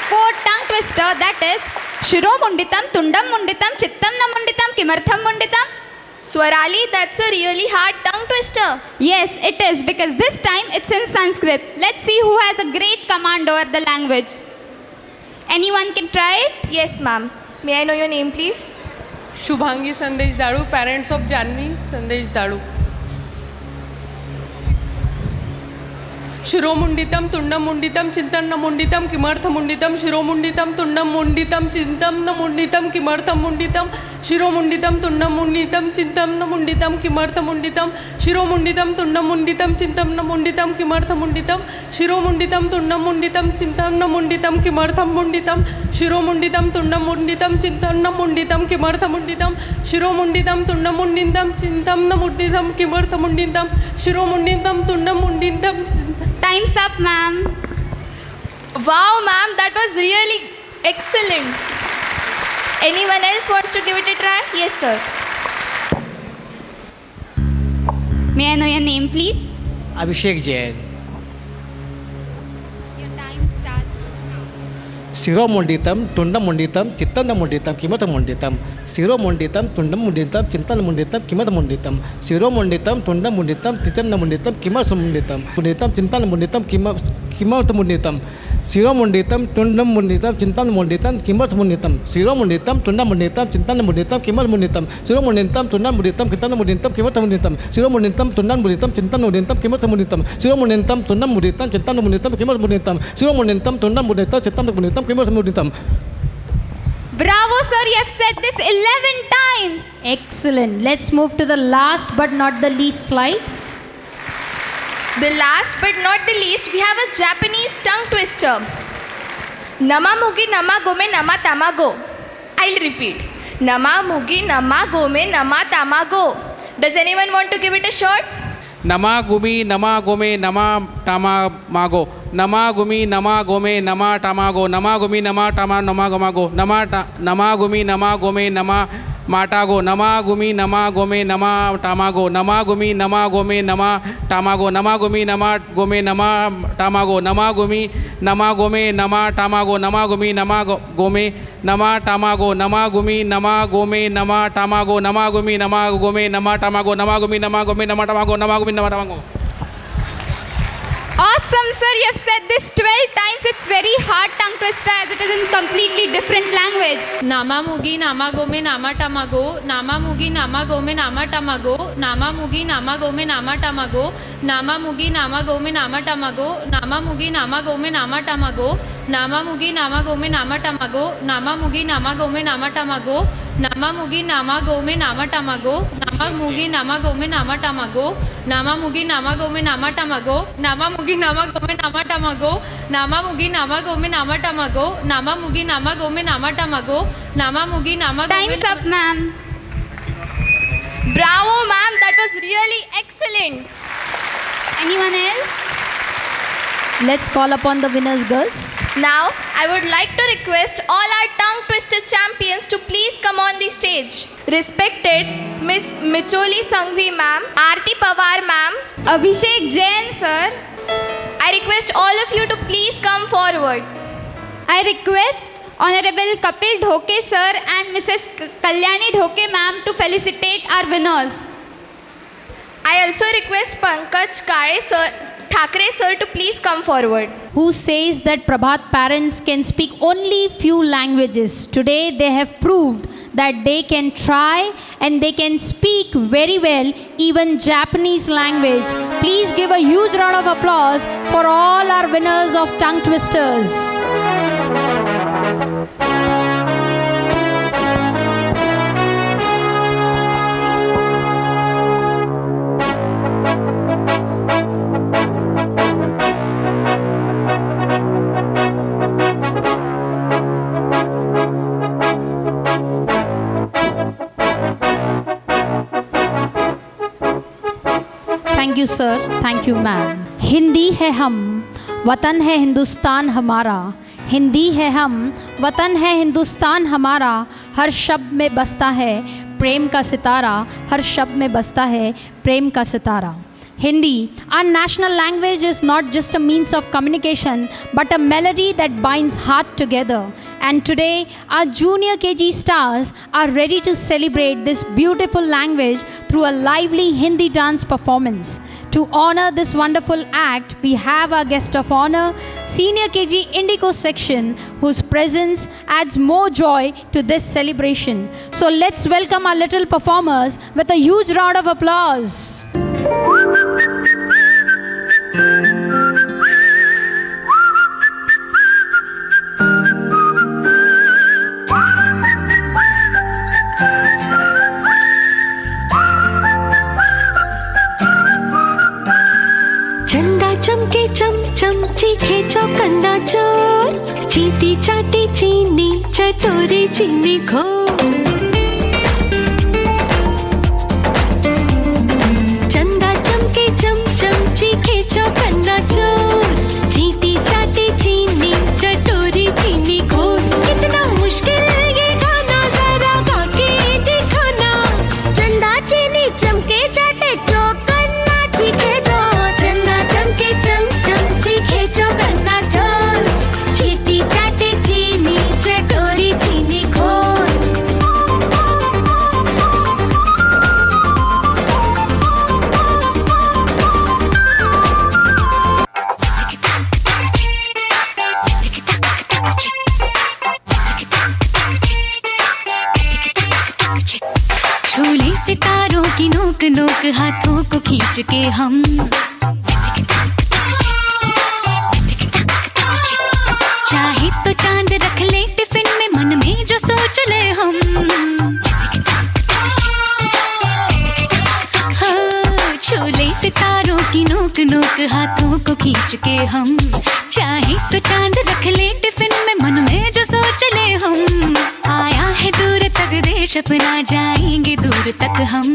fourth tongue twister, that is Shiromunditam, Tundam Munditam, Chittam Namunditam, Kimartham Munditam. Swarali, that's a really hard tongue twister. Yes, it is, because this time it's in Sanskrit. Let's see who has a great command over the language. Anyone can try it? Yes, ma'am. May I know your name, please? Shubhangi संदेश दाड़ू, parents of Janvi संदेश दाड़ू. शिरोमुंडितम तुंडम मुंडितम चिंतन मुंडितम किमर्थ मुंडितम शिरोमुंडितम तुंडम मुंडितम चिंतन मुंडितम किमर्थ मुंडितम शिरोमुंडितम तुंडम मुंडितम चिंतन मुंडितम किमर्थ मुंडितम शिरोमुंडितम तुंडम मुंडितम चिंतन मुंडितम किमर्थ मुंडितम शिरोमुंडितम तुंडम मुंडितम चिंतन मुंडितम किमर्थ मुंडितम शिरोमुंडितम तुंडम मुंडितम चिंतन मुंडितम किमर्थ मुंडितम शिरोमुंडितम तुंडम मुंडितम चिंतन मुंडितम किमर्थ मुंडितम शिरोमुंडितम तुंडम मुंडितम. Time's up, ma'am. Wow, ma'am, that was really excellent. Anyone else wants to give it a try? Yes, sir. May I know your name, please? Abhishek Jain. Your time starts now. शिरोमुंडितम तुंडमुंडितम चित्तनमुंडितम किमर्थमुंडितम शिरोमुंडितम तुंडमुंडितम चिंतनमुंडितम किमर्थमुंडितम शिरोमुंडितम तुंडमुंडितम चित्तनमुंडितम किमर्थमुंडितम मुंडितम चिंतनमुंडितम किमर्थमुंडितम शिरोमुंडितम तुंडमुंडितम चिंतनमुंडितम किमर्थमुंडितम शिरोमुंडितम तुंडमुंडितम चिंतनमुंडितम किमर्थमुंडितम शिरोमुंडितम तुंडमुंडितम चिंतनमुंडितम किमर्थमुंडितम शिरोमुंडितम तुंडमुंडितम चिंतनमुंडितम किमर्थमुंडितम शिरोमुंडितम तुंडमुंडितम चिंतनमुंडितम किमर्थमुंडितम शिरोमुंडितम तुंडमुंडितम चिंतनमुंडितम किमर्थमुंडितम. Bravo, sir, you have said this 11 times. Excellent. Let's move to the last but not the least slide. The last but not the least, we have a Japanese tongue twister. Nama mugi nama gome nama tamago. I'll repeat. Nama mugi nama gome nama tamago. Does anyone want to give it a shot? Nama gumi nama gome nama tamago. Nama gumi nama gome nama tamago. Nama gumi nama tama nama gomago. Nama gumi nama gome nama matago. Nama gumi nama gome nama tamago. Nama gumi nama gome nama tamago. Nama gumi nama gome nama tamago. Nama gumi nama gome nama tamago. Nama gumi nama gome nama tamago. Nama gumi nama gome nama tamago. Nama gumi nama gome nama tamago. Nama gumi nama gome nama tamago. Nama gumi nama tamago. Awesome, sir, you have said this 12 times. It's very hard tongue twister as it is in completely different language. Nama mugi nama gome nama tamago. Nama mugi nama gome nama tamago. Nama mugi nama gome nama tamago. Nama mugi nama gome nama tamago. Nama mugi nama gome nama tamago. Nama mugi nama gome nama tamago. Nama mugi nama gome nama tamago. Nama mugi nama gome nama tamago. Nama mugi nama gome nama tamago. Nama mugi nama gome nama tamago. Nama mugi nama gome nama tamago. Nama mugi nama gome nama tamago. Nama mugi nama gome nama tamago. Nama mugi nama gome. Time's up, ma'am. Bravo, ma'am, that was really excellent. Anyone else? Let's call upon the winners, girls. Now, I would like to request all our tongue twister champions to please come on the stage. Respected Miss Micholi Sanghvi ma'am, Aarti Pawar ma'am, Abhishek Jain sir. I request all of you to please come forward. I request Honorable Kapil Dhoke sir and Mrs. Kalyani Dhoke ma'am to felicitate our winners. I also request Pankaj Kare sir, Thakre sir to please come forward. Who says that Prabhat parents can speak only few languages. Today they have proved that they can try and they can speak very well even Japanese language. Please give a huge round of applause for all our winners of tongue twisters. Thank you sir, thank you ma'am. Hindi है हम, वतन है हिंदुस्तान हमारा। हिंदी है हम, वतन है हिंदुस्तान हमारा। हर शब्द में बसता है प्रेम का सितारा। हर शब्द में बसता है प्रेम का सितारा। Hindi, our national language, is not just a means of communication, but a melody that binds heart together. And today, our junior KG stars are ready to celebrate this beautiful language through a lively Hindi dance performance. To honor this wonderful act, we have our guest of honor, Senior KG Indigo section, whose presence adds more joy to this celebration. So let's welcome our little performers with a huge round of applause. चंदा चमके चम चम चीखे चौकंदा चोर चीटी चाटी चीनी चटोरी चीनी खो चंदा चमके चम चम चीखे चौकंदा चोर चीटी चाटी चीनी चटोरी चीनी खो कितना मुश्किल ये गाना जरा गा के देखो ना चंदा चीनी चमके चाटे चौकन्ना चीखे चोर चंदा चमके चम चम चीखे चौकन्ना चोर चीटी चाटे चीनी चटोरी चीनी खोर झूले सितारों की नोक नोक हाथों को खींच के हम चाहे तो चांद रख ले टिफिन में मन में जो सोच ले हम हाँ, झूले सितारों की नोक नोक हाथों को खींच के हम चाहे तो चांद रख ले टिफिन में मन में जो सोच ले हम आया है दूर तक देश अपना जाएंगे दूर तक हम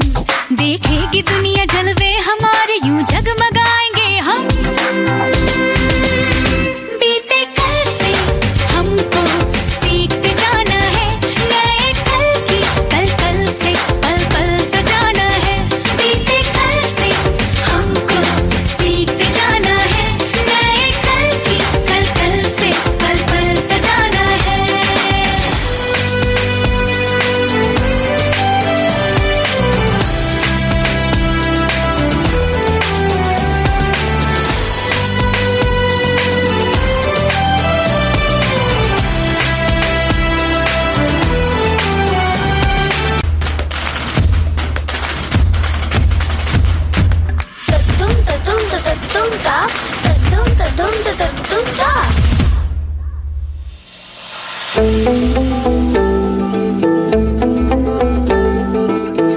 देखेगी दुनिया जलवे हमारे यूं जगमगाएंगे हम बीते कल से हमको सीखते जाना है नए कल की कल कल से पल पल सजाना है बीते कल से हमको सीखते जाना है नए कल की कल कल से पल पल सजाना है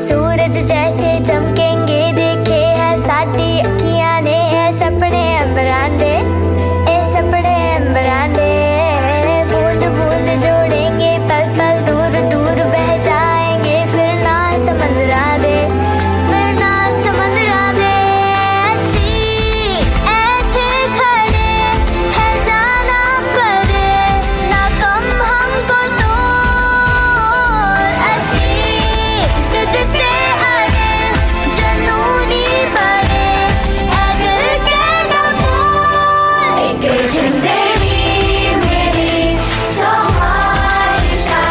सूरज जैसे चमकेंगे देखे है साडी अखियां ने है सपने अंबरांदे ए सपने अंबरांदे बूंद बूंद जोड़ेंगे पल पल दूर दूर बह जाएंगे फिर ना समंदरा दे फिर ना समंदरा दे ऐसी ऐसे खड़े है जाना पड़े ना कम हमको तो ऐसी सिद्धते अड़े जनूनी बड़े अगर के दबोल एक जिंदगी मेरी सोहारिशा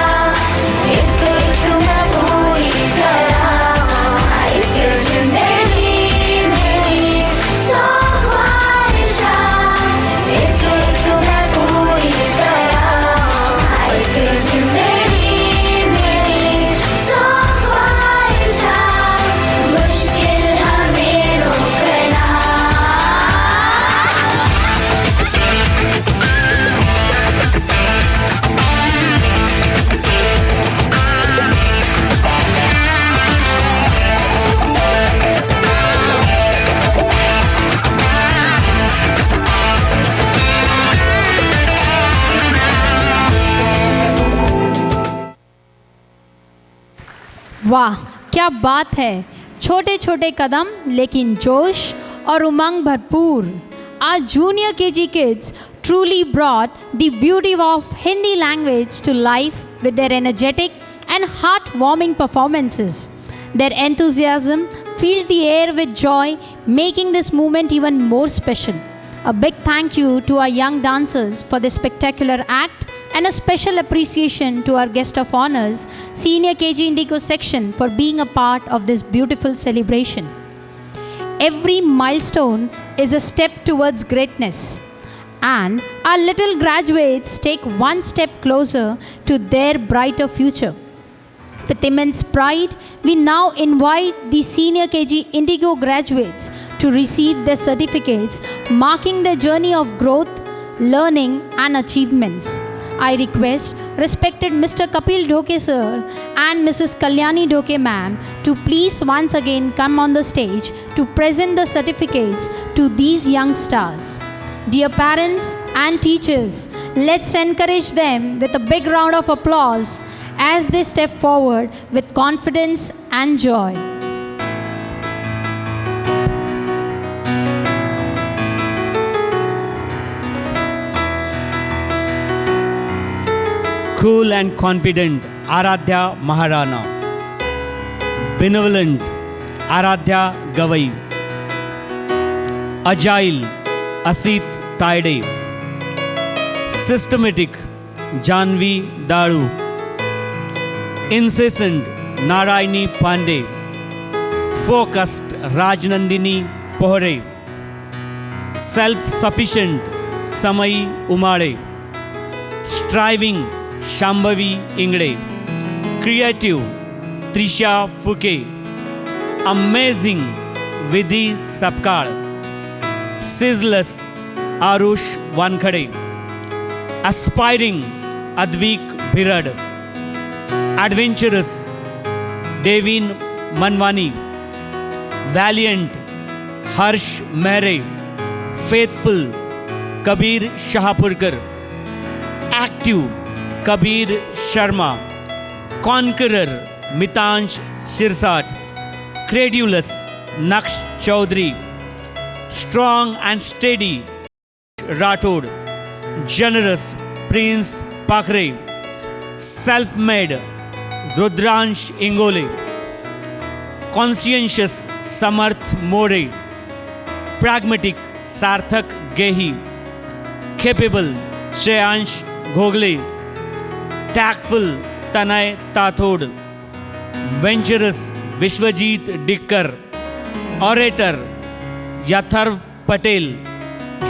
एक तुम्हें पूरी करा एक जिंदगी मेरी सोहारिशा एक तुम्हें पूरी करा एक जिंदगी मेरी सोहारिशा मुश्किल हमें रोकना वाह, क्या बात है। छोटे छोटे कदम लेकिन जोश और उमंग भरपूर. Our junior KG kids truly brought the beauty of Hindi language to life with their energetic and heartwarming performances. Their enthusiasm filled the air with joy, making this moment even more special. A big thank you to our young dancers for this spectacular act, and a special appreciation to our guest of honors, Senior KG Indigo section, for being a part of this beautiful celebration. Every milestone is a step towards greatness, and our little graduates take one step closer to their brighter future. With immense pride, we now invite the Senior KG Indigo graduates to receive their certificates, marking their journey of growth, learning, and achievements. I request respected Mr. Kapil Dhoke sir and Mrs. Kalyani Dhoke ma'am to please once again come on the stage to present the certificates to these young stars. Dear parents and teachers, let's encourage them with a big round of applause as they step forward with confidence and joy. Cool and confident Aradhya Maharana. Benevolent Aradhya Gavai. Agile Asit Taide. Systematic Janvi Daru. Incessant Narayani Pandey. Focused Rajnandini Pohre. Self-sufficient Samai Umare. Striving Shambhavi Ingde. Creative Trisha Fuke. Amazing Vidhi Sapkar. Sizzless Arush Wankhade. Aspiring Advik Bhirad. Adventurous Devin Manwani. Valiant Harsh Mehre. Faithful Kabir Shahapurkar. Active Kabir Sharma. Conqueror Mitansh Shirsat. Credulous Naksh Chaudhary. Strong and steady Rathod. Generous Prince Pakre. Self-made Rudransh Ingole. Conscientious Samarth More. Pragmatic Sarthak Gehi. Capable Shreyansh Ghogle. Tactful Tanay Tathod. Venturous Vishwajit Dikkar. Orator Yatharv Patel.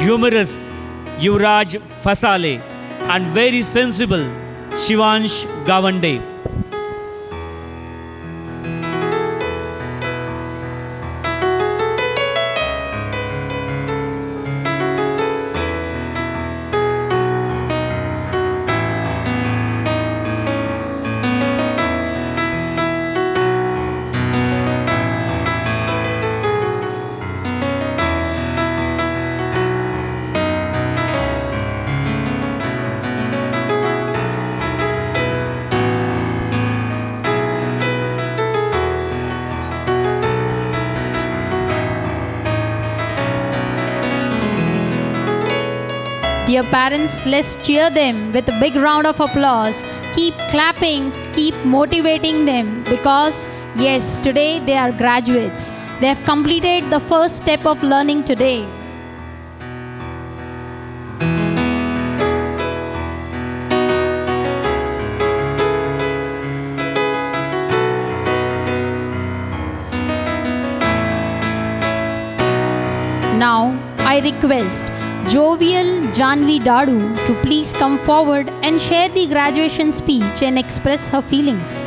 Humorous Yuvraj Fasale. And very sensible Shivansh Gawande. Dear parents, let's cheer them with a big round of applause. Keep clapping, keep motivating them, because yes, today they are graduates. They have completed the first step of learning today. Now, I request Jovial Janvi Dadu to please come forward and share the graduation speech and express her feelings.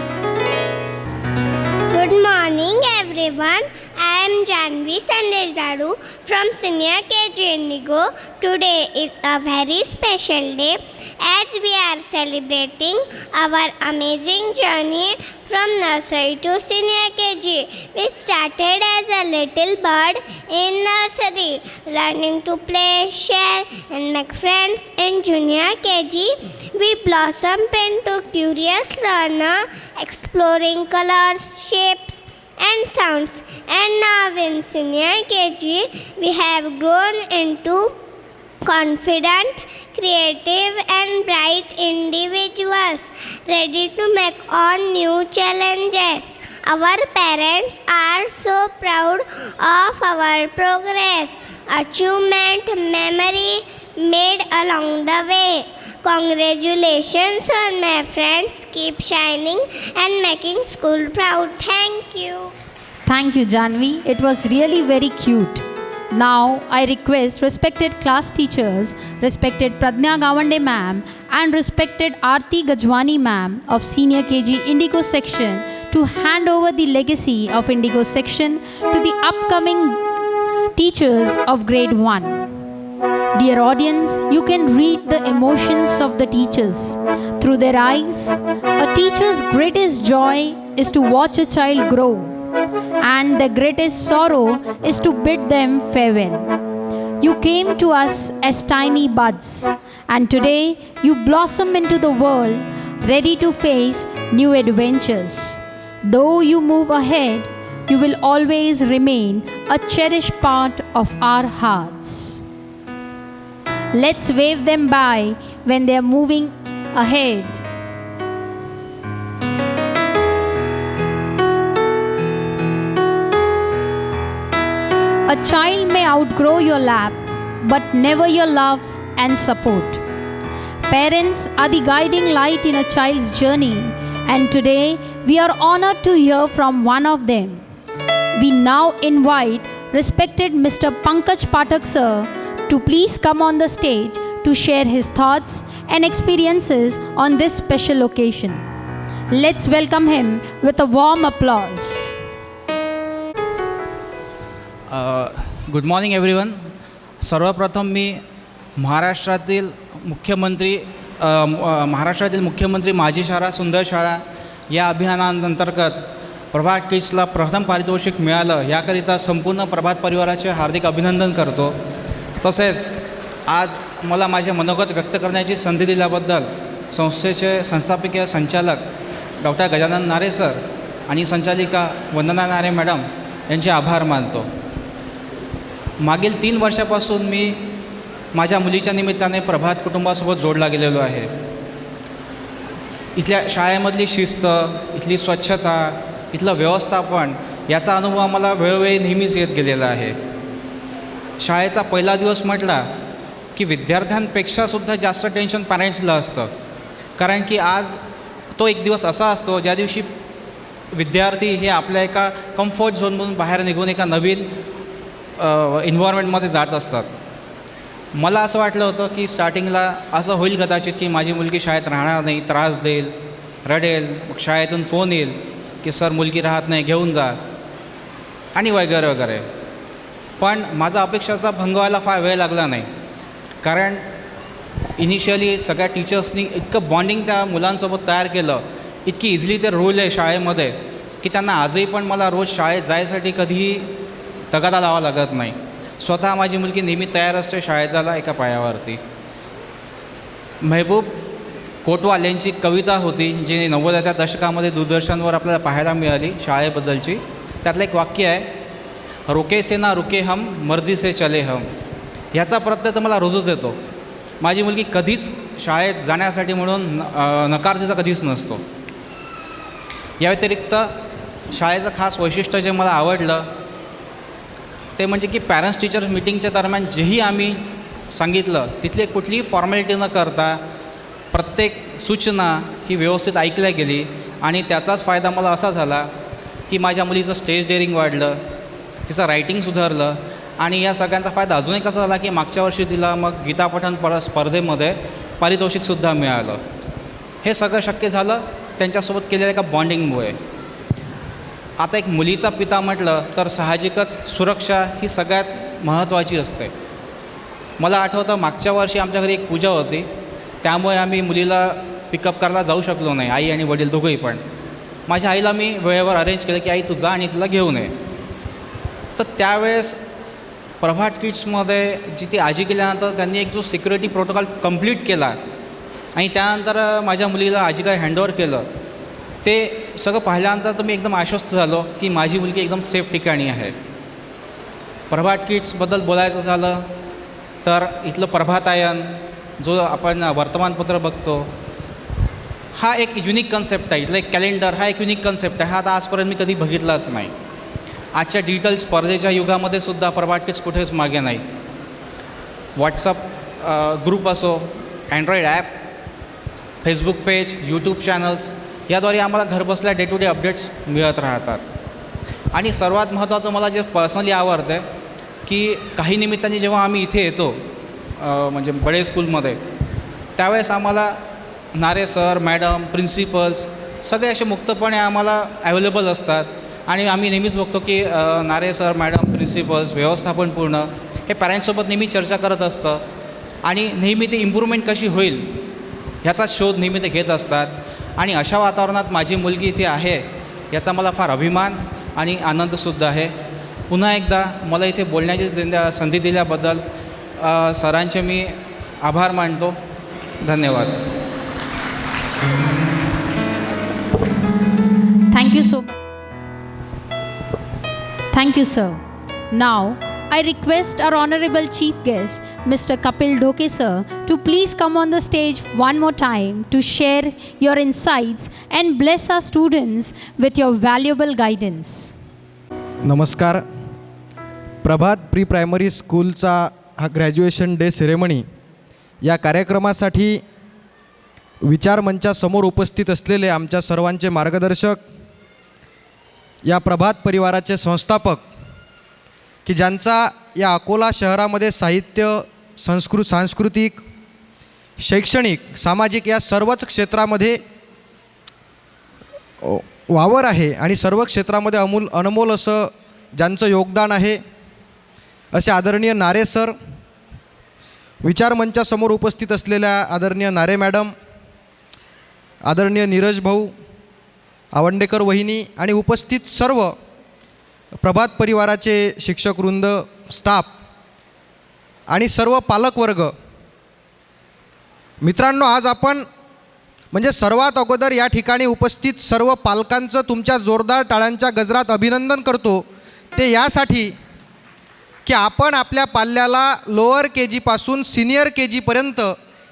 Good morning everyone. I am Janvi Sandesh Dadu from Senior KG Indigo. Today is a very special day as we are celebrating our amazing journey from nursery to Senior KG. We started as a little bird in nursery, learning to play, share and make friends. In Junior KG, we blossomed into curious learner, exploring colors, shapes and sounds. And now in senior KG, we have grown into confident, creative and bright individuals ready to make on new challenges. Our parents are so proud of our progress, achievement, memory made along the way. Congratulations on my friends. Keep shining and making school proud. Thank you. Thank you, Janvi. It was really very cute. Now, I request respected class teachers, respected Pradnya Gawande ma'am and respected Aarti Gajwani ma'am of Senior KG Indigo section to hand over the legacy of Indigo section to the upcoming teachers of grade 1. Dear audience, you can read the emotions of the teachers through their eyes. A teacher's greatest joy is to watch a child grow, and the greatest sorrow is to bid them farewell. You came to us as tiny buds, and today you blossom into the world, ready to face new adventures. Though you move ahead, you will always remain a cherished part of our hearts. Let's wave them by when they are moving ahead. A child may outgrow your lap, but never your love and support. Parents are the guiding light in a child's journey, and today we are honored to hear from one of them. We now invite respected Mr. Pankaj Pathak sir to please come on the stage to share his thoughts and experiences on this special occasion. Let's welcome him with a warm applause. Good morning everyone. सर्वप्रथम मी महाराष्ट्रातील मुख्यमंत्री माझी शाळा सुंदर शाळा या अभियानांतर्गत प्रभात किड्सला प्रथम पारितोषिक मिळालं याकरिता संपूर्ण प्रभात परिवाराचे हार्दिक अभिनंदन करतो. तसेच आज मला माझे मनोगत व्यक्त करण्याची संधी दिल्याबद्दल संस्थेचे संस्थापकीय संचालक डॉक्टर गजानन नारे सर आणि संचालिका वंदना नारे मॅडम यांचे आभार मानतो. मागील 3 वर्षापासून मी माझ्या मुलीच्या निमित्ताने प्रभात कुटुंबासोबत जोडला गेलेलो आहे. इथल्या शाळेमधली शिस्त, इथली स्वच्छता, इथलं व्यवस्थापन याचा अनुभव मला वेळोवेळी नेहमीच येत गेलेला आहे. शाळेचा पहिला दिवस म्हटला की विद्यार्थ्यांपेक्षासुद्धा जास्त टेन्शन पॅरेंट्सला असतं, कारण की आज तो एक दिवस असा असतो ज्या दिवशी विद्यार्थी हे आपल्या एका कम्फर्ट झोनमधून बाहेर निघून एका नवीन एन्व्हायरमेंटमध्ये जात असतात. मला असं वाटलं होतं की स्टार्टिंगला असं होईल कदाचित की माझी मुलगी शाळेत राहणार नाही, त्रास देईल, रडेल, मग शाळेतून फोन येईल की सर मुलगी राहत नाही, घेऊन जा आणि वगैरे वगैरे. पण माझा अपेक्षाचा भंग व्हायला फार वेळ लागला नाही, कारण इनिशियली सगळ्या टीचर्सनी इतकं बॉन्डिंग त्या मुलांसोबत तयार केलं, इतकी इझिली ते रोल आहे शाळेमध्ये की त्यांना आजही पण मला रोज शाळेत जायसाठी कधीही तगादा लावा लागत नाही. स्वतः माझी मुलगी नेहमी तयार असते शाळेत जायला एका पायावरती. महबूब कोटवाल यांची कविता होती जी 90च्या दशकामध्ये दूरदर्शनवर आपल्याला पाहायला मिळाली शाळेबद्दलची. त्यातलं एक वाक्य आहे, रुके से ना रुके हम, मर्जी से चले हम. ह्याचा प्रत्यय तर मला रोजच येतो. माझी मुलगी कधीच शाळेत जाण्यासाठी म्हणून नकार तिचा कधीच नसतो. या व्यतिरिक्त शाळेचं खास वैशिष्ट्य जे मला आवडलं ते म्हणजे की पॅरेंट्स टीचर्स मीटिंगच्या दरम्यान जेही आम्ही सांगितलं तिथली कुठलीही फॉर्मॅलिटी न करता प्रत्येक सूचना ही व्यवस्थित ऐकल्या गेली, आणि त्याचाच फायदा मला असा झाला की माझ्या मुलीचं स्टेज डेअरिंग वाढलं, तिचं रायटिंग सुधारलं, आणि या सगळ्यांचा फायदा अजूनही कसा झाला की मागच्या वर्षी तिला मग गीतापठण स्पर्धेमध्ये पारितोषिकसुद्धा मिळालं. हे सगळं शक्य झालं त्यांच्यासोबत केलेल्या एका बॉन्डिंगमुळे. आता एक मुलीचा पिता म्हटलं तर साहजिकच सुरक्षा ही सगळ्यात महत्त्वाची असते. मला आठवतं मागच्या वर्षी आमच्या घरी एक पूजा होती, त्यामुळे आम्ही मुलीला पिकअप करायला जाऊ शकलो नाही, आई आणि वडील दोघंही. पण माझ्या आईला मी वेळेवर अरेंज केलं की आई तू जा आणि तिला घेऊन ये. तर त्यावेळेस प्रभात किड्समध्ये जी ती आजी गेल्यानंतर त्यांनी एक जो सिक्युरिटी प्रोटोकॉल कंप्लीट केला आणि त्यानंतर माझ्या मुलीला आजीकडे हँडओव्हर केलं, ते सगळं पाहिल्यानंतर तर मी एकदम आश्वस्त झालो की माझी मुलगी एकदम सेफ ठिकाणी आहे. प्रभात किड्सबद्दल बोलायचं झालं तर इथलं प्रभातायन जो आपण वर्तमानपत्र बघतो हा एक युनिक कन्सेप्ट आहे. इथलं एक कॅलेंडर हा एक युनिक कन्सेप्ट आहे. हा आता आजपर्यंत मी कधी बघितलाच नाही. आजच्या डिजिटल स्पर्धेच्या युगामध्ये सुद्धा प्रभात किड्स कुठेच मागे नाही. व्हॉट्सअप ग्रुप असो, Android app, Facebook page, YouTube channels याद्वारे आम्हाला घरबसल्या डे टू डे अपडेट्स मिळत राहतात. आणि सर्वात महत्त्वाचं मला जे पर्सनली आवडतं आहे की काही निमित्ताने जेव्हा आम्ही इथे येतो म्हणजे बडे स्कूलमध्ये त्यावेळेस आम्हाला नारे सर, मॅडम, प्रिन्सिपल्स सगळे असे मुक्तपणे आम्हाला ॲवेलेबल असतात. आणि आम्ही नेहमीच बघतो की नारे सर, मॅडम, प्रिन्सिपल्स, व्यवस्थापन पूर्ण हे पॅरेंट्ससोबत नेहमी चर्चा करत असतं आणि नेहमी ते इम्प्रूव्हमेंट कशी होईल ह्याचा शोध नेहमी ते घेत असतात. आणि अशा वातावरणात माझी मुलगी इथे आहे याचा मला फार अभिमान आणि आनंदसुद्धा आहे. पुन्हा एकदा मला इथे बोलण्याची संधी दिल्याबद्दल सरांचे मी आभार मानतो. धन्यवाद. Thank you so much. Thank you, sir. Now, I request our honorable chief guest, Mr. Kapil Doke sir, to please come on the stage one more time to share your insights and bless our students with your valuable guidance. नमस्कार. प्रभात pre primary स्कूलचा हा graduation day ceremony या कार्यक्रमासाठी विचारमंचासमोर उपस्थित असलेले आमच्या सर्वांचे मार्गदर्शक, या प्रभात परिवाराचे संस्थापक की ज्यांचा या अकोला शहरामध्ये साहित्य, सांस्कृतिक, शैक्षणिक, सामाजिक या सर्वच क्षेत्रामध्ये वावर आहे आणि सर्व क्षेत्रामध्ये अनमोल असं ज्यांचं योगदान आहे असे आदरणीय नारे सर, विचारमंचासमोर उपस्थित असलेल्या आदरणीय नारे मॅडम, आदरणीय नीरज भाऊ, आवंडेकर वहिनी आणि उपस्थित सर्व प्रभात परिवाराचे शिक्षकवृंद, स्टाफ आणि सर्व पालकवर्ग. मित्रांनो, आज आपण म्हणजे सर्वात अगोदर या ठिकाणी उपस्थित सर्व पालकांचं तुमच्या जोरदार टाळ्यांच्या गजरात अभिनंदन करतो. ते यासाठी की आपण आपल्या पाल्याला लोअर KG पासून सिनियर KGपर्यंत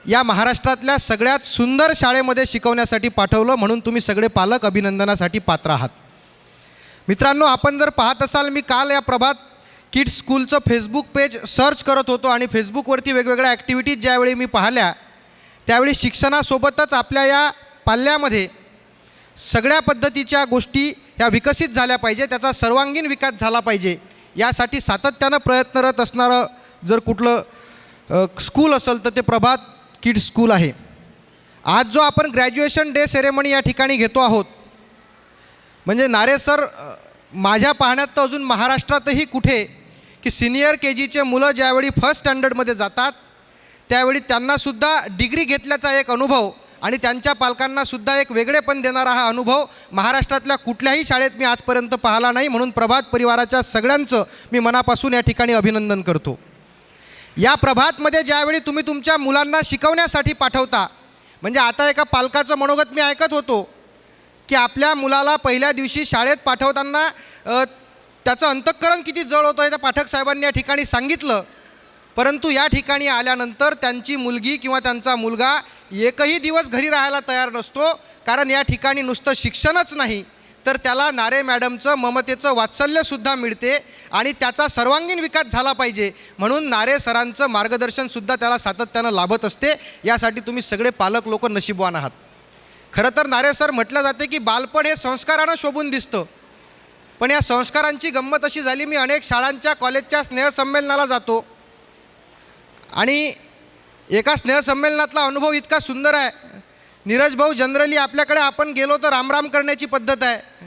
या महाराष्ट्रातल्या सगळ्यात सुंदर शाळेमध्ये शिकवण्यासाठी पाठवलं, म्हणून तुम्ही सगळे पालक अभिनंदनासाठी पात्र आहात. मित्रांनो, आपण जर पाहत असाल, मी काल या प्रभात किड्स स्कूलचं फेसबुक पेज सर्च करत होतो आणि फेसबुकवरती वेगवेगळ्या ॲक्टिव्हिटीज ज्यावेळी मी पाहिल्या त्यावेळी शिक्षणासोबतच आपल्या या पाल्यामध्ये सगळ्या पद्धतीच्या गोष्टी ह्या विकसित झाल्या पाहिजे, त्याचा सर्वांगीण विकास झाला पाहिजे, यासाठी सातत्यानं प्रयत्नरत असणारं जर कुठलं स्कूल असेल तर ते प्रभात किड्स स्कूल आहे. आज जो आपण ग्रॅज्युएशन डे सेरेमनी या ठिकाणी घेतो आहोत, म्हणजे नारे सर, माझ्या पाहण्यात तर अजून महाराष्ट्रातही कुठे की सिनियर KGचे मुलं ज्यावेळी फर्स्ट स्टँडर्डमध्ये जातात त्यावेळी त्यांनासुद्धा डिग्री घेतल्याचा एक अनुभव आणि त्यांच्या पालकांनासुद्धा एक वेगळेपण देणारा हा अनुभव महाराष्ट्रातल्या कुठल्याही शाळेत मी आजपर्यंत पाहिला नाही. म्हणून प्रभात परिवाराच्या सगळ्यांचं मी मनापासून या ठिकाणी अभिनंदन करतो. या प्रभातमध्ये ज्यावेळी तुम्ही तुमच्या मुलांना शिकवण्यासाठी पाठवता, म्हणजे आता एका पालकाचं मनोगत मी ऐकत होतो की आपल्या मुलाला पहिल्या दिवशी शाळेत पाठवताना त्याचं अंतःकरण किती जड होतं हे त्या पाठक साहेबांनी या ठिकाणी सांगितलं. परंतु या ठिकाणी आल्यानंतर त्यांची मुलगी किंवा त्यांचा मुलगा एकही दिवस घरी राहायला तयार नसतो, कारण या ठिकाणी नुसतं शिक्षणच नाही तर त्याला नारे मॅडमचं ममतेचं वात्सल्यसुद्धा मिळते आणि त्याचा सर्वांगीण विकास झाला पाहिजे, म्हणून नारे सरांचं मार्गदर्शनसुद्धा त्याला सातत्यानं लाभत असते. यासाठी तुम्ही सगळे पालक लोक नशीबवान आहात. खरं तर नारे सर म्हटलं जाते की बालपण हे संस्कारानं शोभून दिसतं, पण या संस्कारांची गंमत अशी झाली, मी अनेक शाळांच्या कॉलेजच्या स्नेहसंमेलनाला जातो आणि एका स्नेहसंमेलनातला अनुभव इतका सुंदर आहे. नीरज भाऊ, जनरली आपल्याकडे आपण गेलो तर रामराम करण्याची पद्धत आहे.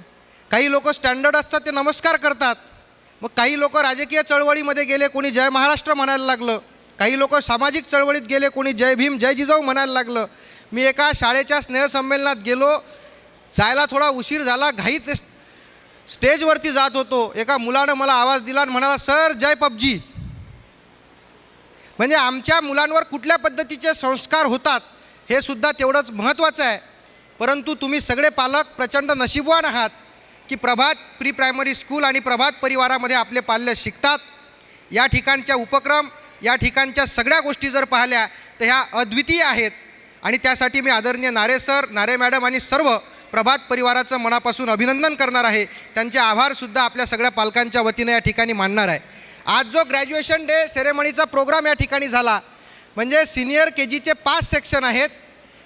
काही लोक स्टँडर्ड असतात ते नमस्कार करतात, मग काही लोक राजकीय चळवळीमध्ये गेले कोणी जय महाराष्ट्र म्हणायला लागलं, काही लोक सामाजिक चळवळीत गेले कोणी जय भीम जय जिजाऊ म्हणायला लागलं. मी एका शाळेच्या स्नेहसंमेलनात गेलो, जायला थोडा उशीर झाला, घाईत स्टेजवरती जात होतो, एका मुलानं मला आवाज दिला आणि म्हणाला, सर जय पबजी. म्हणजे आमच्या मुलांवर कुठल्या पद्धतीचे संस्कार होतात हे सुद्धा तेवढंच महत्त्वाचं आहे. परंतु तुम्ही सगळे पालक प्रचंड नशीबवान आहात की प्रभात प्री प्रायमरी स्कूल आणि प्रभात परिवारामध्ये आपले पाल्य शिकतात. या ठिकाणच्या उपक्रम, या ठिकाणच्या सगळ्या गोष्टी जर पाहिल्या तर ह्या अद्वितीय आहेत. आणि त्यासाठी मी आदरणीय नारे सर, नारे मॅडम आणि सर्व प्रभात परिवाराचं मनापासून अभिनंदन करणार आहे. त्यांचे आभारसुद्धा आपल्या सगळ्या पालकांच्या वतीने या ठिकाणी मानणार आहे. आज जो ग्रॅज्युएशन डे सेरेमनीचा प्रोग्राम या ठिकाणी झाला, म्हणजे सिनियर KGचे 5 सेक्शन आहेत,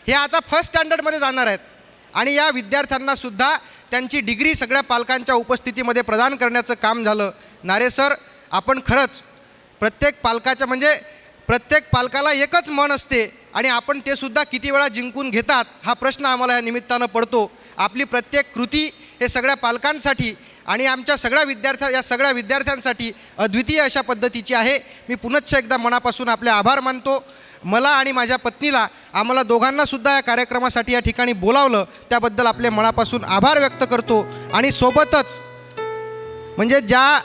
हे आता फर्स्ट स्टँडर्डमध्ये जाणार आहेत. आणि या विद्यार्थ्यांनासुद्धा त्यांची डिग्री सगळ्या पालकांच्या उपस्थितीमध्ये प्रदान करण्याचं काम झालं. नारे सर, आपण खरंच प्रत्येक पालकाच्या म्हणजे प्रत्येक पालकाला एकच मन असते आणि आपण ते सुद्धा किती वेळा जिंकून घेतात हा प्रश्न आम्हाला या निमित्तानं पडतो. आपली प्रत्येक कृती हे सगळ्या पालकांसाठी आणि आमच्या सगळ्या विद्यार्थ्यांसाठी अद्वितीय अशा पद्धतीची आहे. मी पुनश्च एकदा मनापासून आपले आभार मानतो. मला आणि माझ्या पत्नीला, आम्हाला दोघांनासुद्धा या कार्यक्रमासाठी या ठिकाणी बोलावलं त्याबद्दल आपले मनापासून आभार व्यक्त करतो. आणि सोबतच म्हणजे ज्या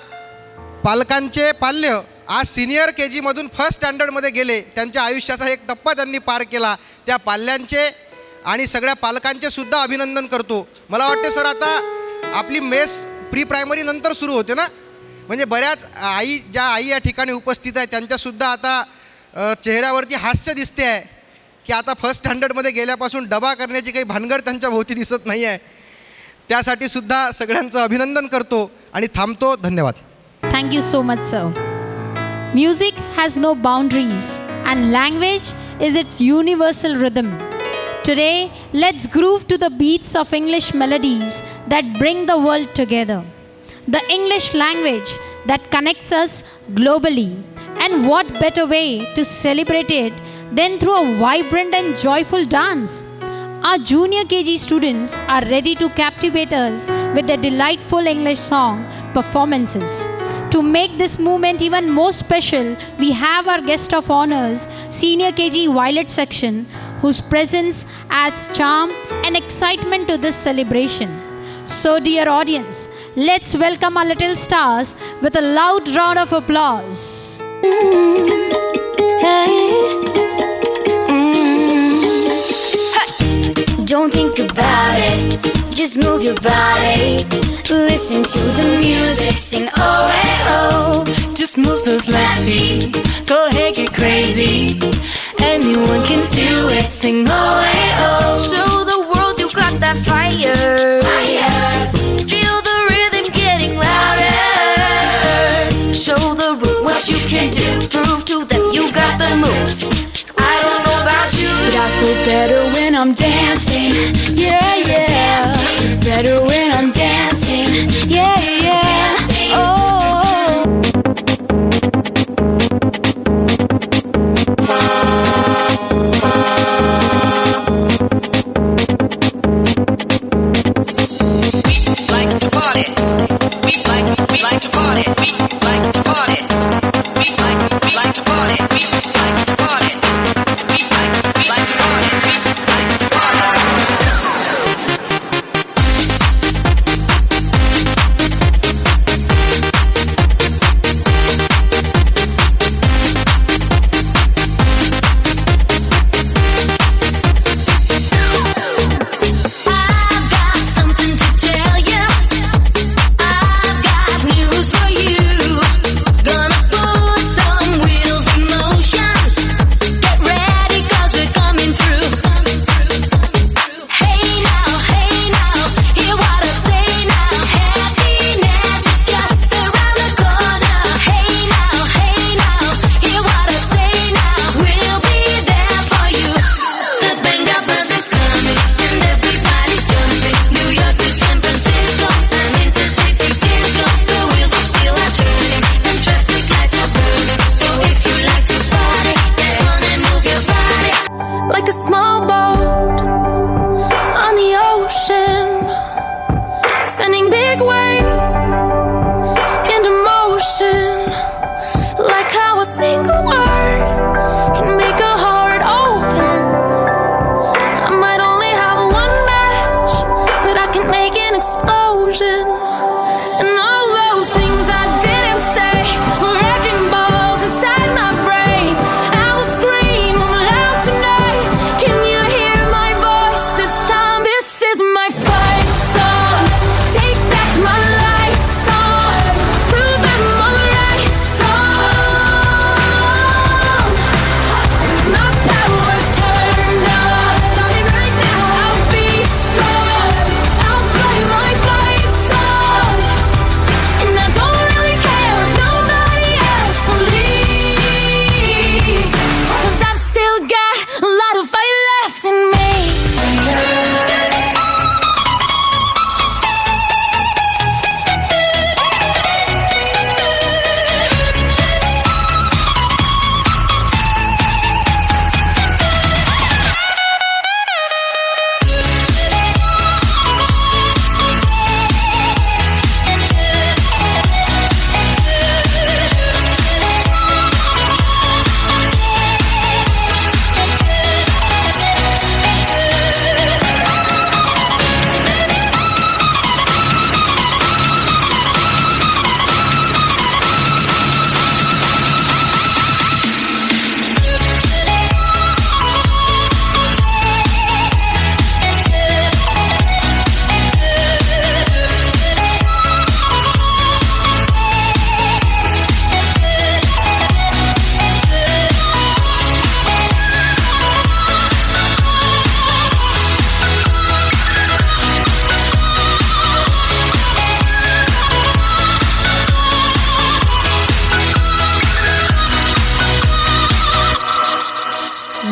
पालकांचे पाल्य आज सिनियर KGमधून फर्स्ट स्टँडर्डमध्ये गेले, त्यांच्या आयुष्याचा एक टप्पा त्यांनी पार केला, त्या पाल्यांचे आणि सगळ्या पालकांचे सुद्धा अभिनंदन करतो. मला वाटते सर आता आपली मेस प्री प्रायमरी नंतर सुरू होते ना, म्हणजे बऱ्याच ज्या आई या ठिकाणी उपस्थित आहे त्यांच्यासुद्धा आता चेहऱ्यावरती हास्य दिसते आहे की आता फर्स्ट स्टँडर्डमध्ये गेल्यापासून डबा करण्याची काही भानगड त्यांच्या भोवती दिसत नाही आहे. त्यासाठी सुद्धा सगळ्यांचं अभिनंदन करतो आणि थांबतो. धन्यवाद. Thank you so much, sir. Music has no boundaries and language is its universal rhythm. Today, let's groove to the beats of English melodies that bring the world together. The English language that connects us globally. And what better way to celebrate it than through a vibrant and joyful dance? Our junior KG students are ready to captivate us with their delightful English song performances. To make this moment even more special, we have our guest of honors, Senior KG Violet section, whose presence adds charm and excitement to this celebration. So, dear audience, let's welcome our little stars with a loud round of applause. Don't think about it, just move your body. Listen to the music, sing oh hey oh. Just move those left feet, go ahead, get crazy. Anyone can do it, sing oh hey oh. Show the world you got that fire. Feel the rhythm getting louder. Show the room what you can do. Prove to them you got the moves. I don't know about you, but I feel better when I'm dancing. Yeah, yeah. Better when I'm dancing. Yeah, yeah. Oh.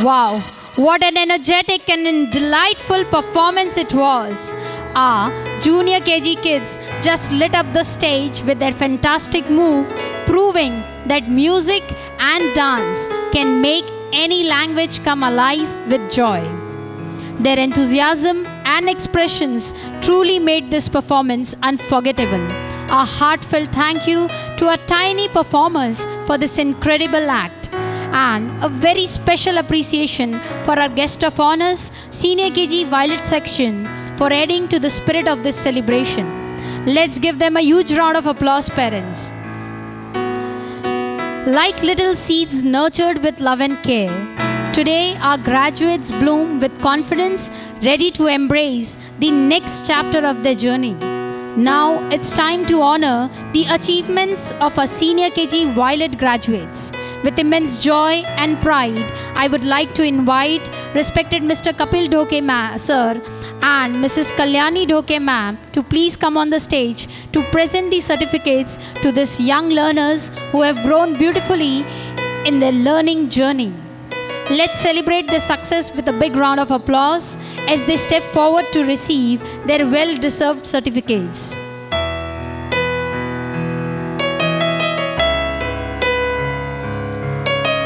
Wow, what an energetic and delightful performance it was. Our junior KG kids just lit up the stage with their fantastic move, proving that music and dance can make any language come alive with joy. Their enthusiasm and expressions truly made this performance unforgettable. A heartfelt thank you to our tiny performers for this incredible act, and a very special appreciation for our guest of honors, Senior KG Violet section, for adding to the spirit of this celebration. Let's give them a huge round of applause, parents. Like little seeds nurtured with love and care, today our graduates bloom with confidence, ready to embrace the next chapter of their journey. Now it's time to honor the achievements of our Senior KG Violet graduates. With immense joy and pride, I would like to invite respected Mr. Kapil Doke sir and Mrs. Kalyani Doke ma'am to please come on the stage to present the certificates to these young learners who have grown beautifully in their learning journey. Let's celebrate their success with a big round of applause as they step forward to receive their well-deserved certificates.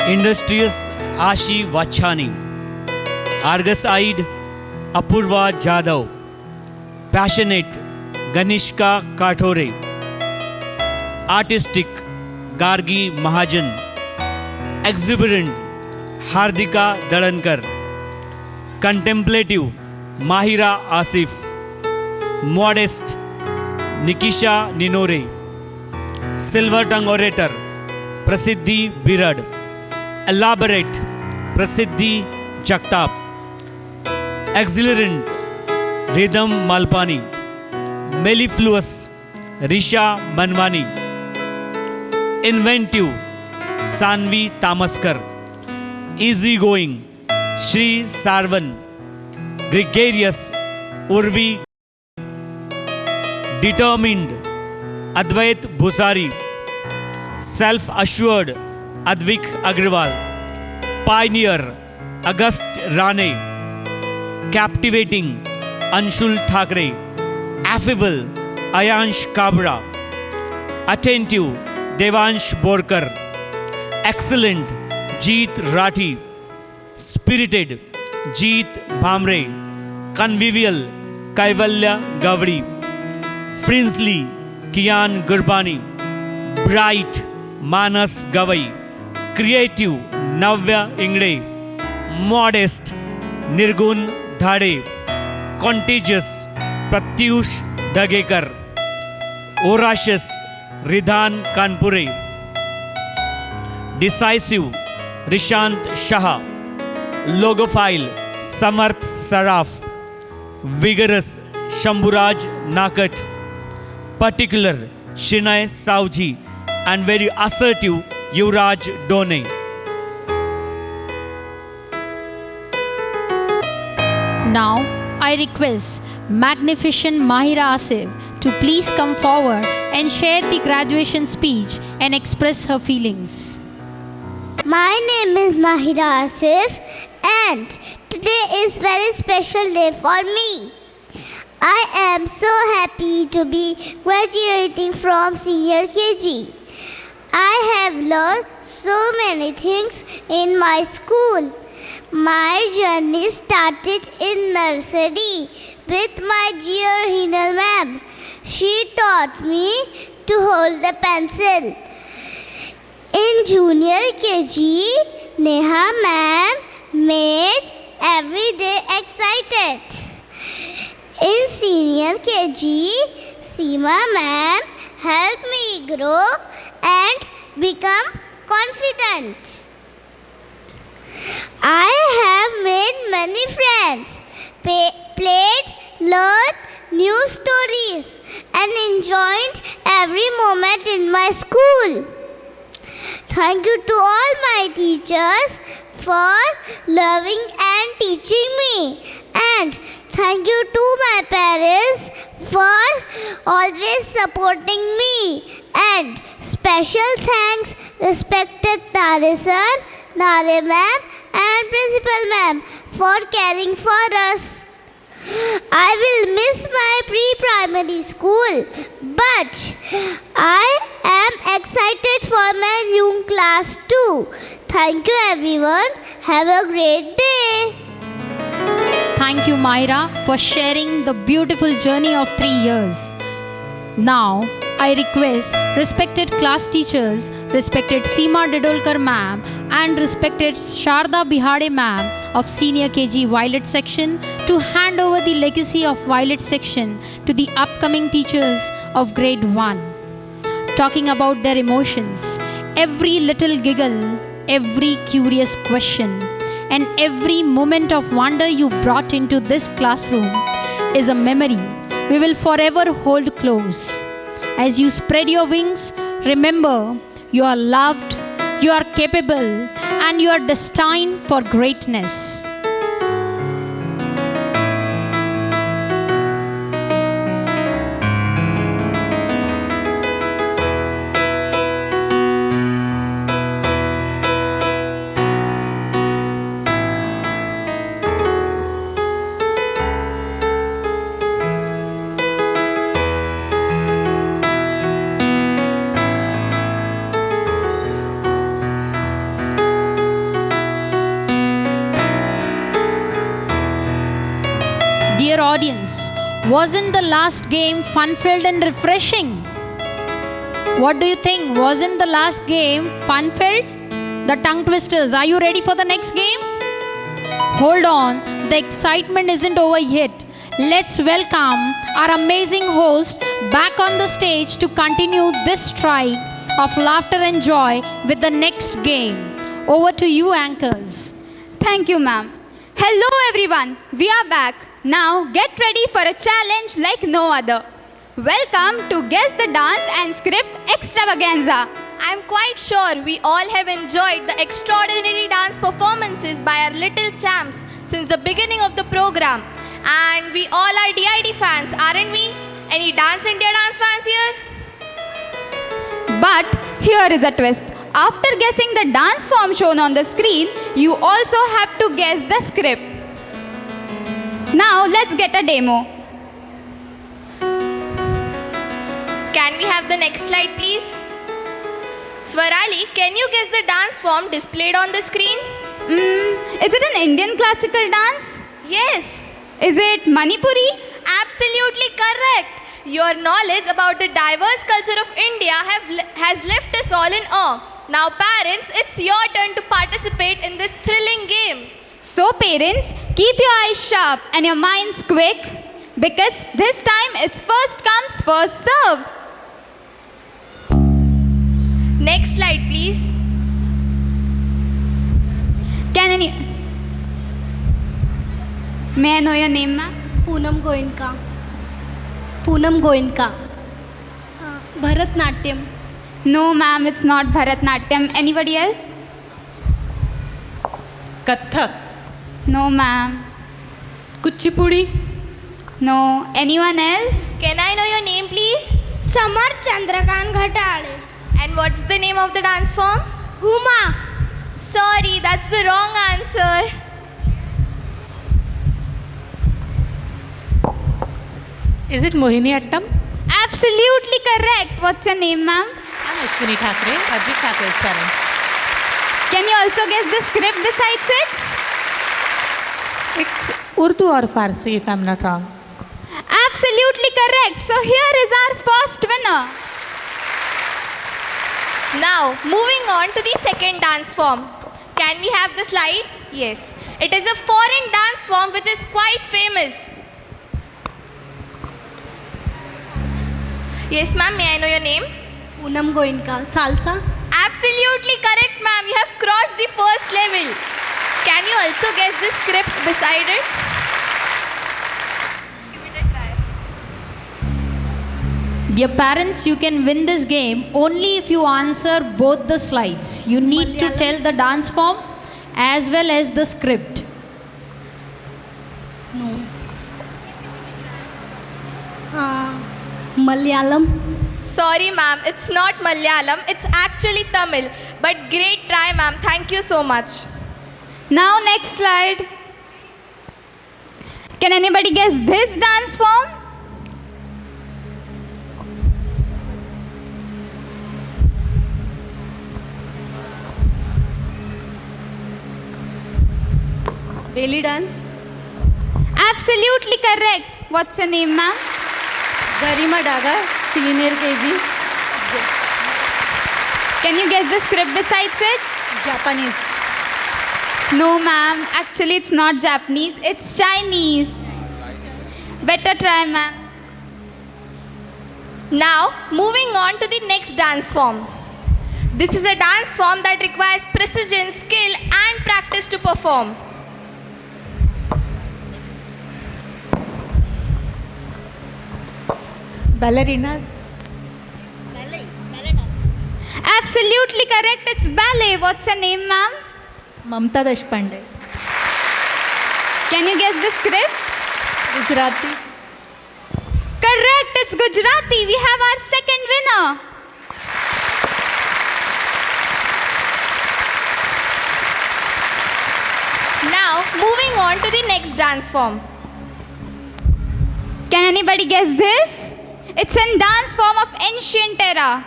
Industrious Ashi Vachani, Argus-eyed Apurva Jadhav, passionate Ganishka Kathore, artistic Gargi Mahajan, exuberant Hardika Dalankar, contemplative Mahira Asif, modest Nikisha Ninore, silver tongue orator Prasiddhi Birad, elaborate Prasiddhi Jagtap, exhilarant Rhythm Malpani, mellifluous Risha Manwani, inventive Sanvi Tamaskar, easygoing Shri Sarvan, gregarious Urvi, determined Advait Bhusari, self-assured Advik Agrawal, pioneer Agast Rane, captivating Anshul Thakre, affable Ayansh Kabra, attentive Devansh Borkar, excellent Jeet Rathi, spirited Jeet Bhamre, convivial Kaivalya Gavdi, Frinsly Kian Gurbani, bright Manas Gavai, creative Navya Ingde, modest Nirgun Dhade, contagious Pratyush Dagekar, voracious Ridhan Kanpure, decisive Rishant Shah, logophile Samarth Saraf, vigorous Shambhuraj Nakat, particular Shinay Savji, and very assertive Yuvraj Done. Now I request magnificent Mahira Asif to please come forward and share the graduation speech and express her feelings. My name is Mahira Asif and today is very special day for me. I am so happy to be graduating from Senior KG. I have learned so many things in my school. My journey started in nursery with my dear Hinal ma'am. She taught me to hold the pencil. In Junior KG, Neha ma'am made every day excited. In Senior KG, Seema ma'am helped me grow and become confident. I have made many friends, played, learned new stories, and enjoyed every moment in my school. Thank you to all my teachers for loving and teaching me, and thank you to my parents for always supporting me, and special thanks respected Nare sir, Nare ma'am and Principal Ma'am for caring for us. I will miss my pre-primary school, but I am excited for my new class too. Thank you everyone. Have a great day. Thank you, Myra, for sharing the beautiful journey of 3 years. Now, I request respected class teachers, respected Seema Didolkar ma'am and respected Sharda Bihade ma'am of Senior KG Violet section to hand over the legacy of Violet section to the upcoming teachers of grade 1. Talking about their emotions, every little giggle, every curious question, and every moment of wonder you brought into this classroom is a memory we will forever hold close. As you spread your wings, remember you are loved, you are capable, and you are destined for greatness. Dear audience, wasn't the last game fun-filled and refreshing? What do you think? Wasn't the last game fun-filled? The tongue twisters, are you ready for the next game? Hold on, the excitement isn't over yet. Let's welcome our amazing host back on the stage to continue this strike of laughter and joy with the next game. Over to you, anchors. Thank you, ma'am. Hello, everyone. We are back. Now, get ready for a challenge like no other. Welcome to Guess the Dance and Script Extravaganza. I'm quite sure we all have enjoyed the extraordinary dance performances by our little champs since the beginning of the program. And we all are DID fans, aren't we? Any Dance India dance fans here? But here is a twist. After guessing the dance form shown on the screen, you also have to guess the script. Now, let's get a demo. Can we have the next slide, please? Swarali, can you guess the dance form displayed on the screen? Is it an Indian classical dance? Yes. Is it Manipuri? Absolutely correct. Your knowledge about the diverse culture of India has left us all in awe. Now, parents, it's your turn to participate in this thrilling game. So, parents, keep your eyes sharp and your minds quick, because this time it's first comes, first serves. Next slide, please. May I know your name, ma'am? Poonam Goenka. Poonam Goenka. Bharatnatyam. No, ma'am, it's not Bharatnatyam. Anybody else? Kathak. No, ma'am. Kuchipudi. No. Anyone else? Can I know your name, please? Samar Chandrakant Ghatade. And what's the name of the dance form? Guma. Sorry, that's the wrong answer. Is it Mohiniyattam? Absolutely correct. What's your name, ma'am? I'm Ashwini Thakre, Ajit Thakre's parents. Can you also guess the script besides it? It's Urdu or Farsi, if I'm not wrong. Absolutely correct. So here is our first winner. Now, moving on to the second dance form. Can we have the slide? Yes. It is a foreign dance form which is quite famous. Yes, ma'am. May I know your name? Poonam Goenka. Salsa. Absolutely correct, ma'am. You have crossed the first level. Can you also guess the script beside it? Dear parents, you can win this game only if you answer both the slides. You need to tell the dance form as well as the script. No. Malayalam. Sorry, ma'am. It's not Malayalam. It's actually Tamil. But great try, ma'am. Thank you so much. Now next slide. Can anybody guess this dance form? Belly dance. Absolutely correct. What's your name, ma'am? Garima Daga, senior KG. Can you guess the script besides it? Japanese. No, ma'am. Actually, it's not Japanese. It's Chinese. Better try, ma'am. Now, moving on to the next dance form. This is a dance form that requires precision, skill, and practice to perform. Ballerinas. Absolutely correct. It's ballet. What's your name, ma'am? Mamta Deshpande. Can you guess the script? Gujarati. Correct. It's Gujarati. We have our second winner. Now, moving on to the next dance form. Can anybody guess this? It's a dance form of ancient era.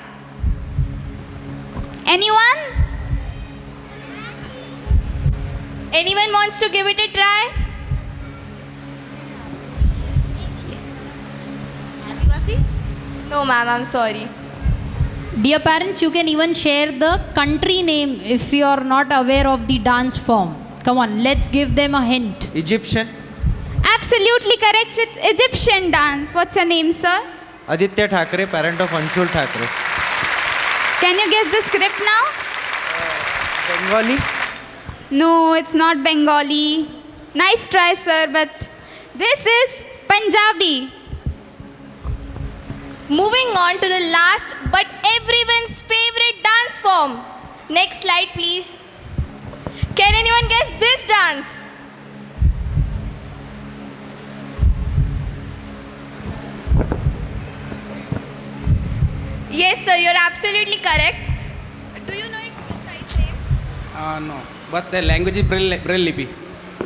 Anyone? Anyone wants to give it a try? Adivasi? No, ma'am, I'm sorry. Dear parents, you can even share the country name if you are not aware of the dance form. Come on, let's give them a hint. Egyptian. Absolutely correct. It's Egyptian dance. What's your name, sir? Aditya Thackeray, parent of Anshul Thackeray. Can you guess the script now? Bengali. No, it's not Bengali. Nice try, sir, but this is Punjabi. Moving on to the last but everyone's favorite dance form. Next slide, please. Can anyone guess this dance? Yes, sir, you're absolutely correct. Do you know its precise name? No, but the language is Braille Lipi.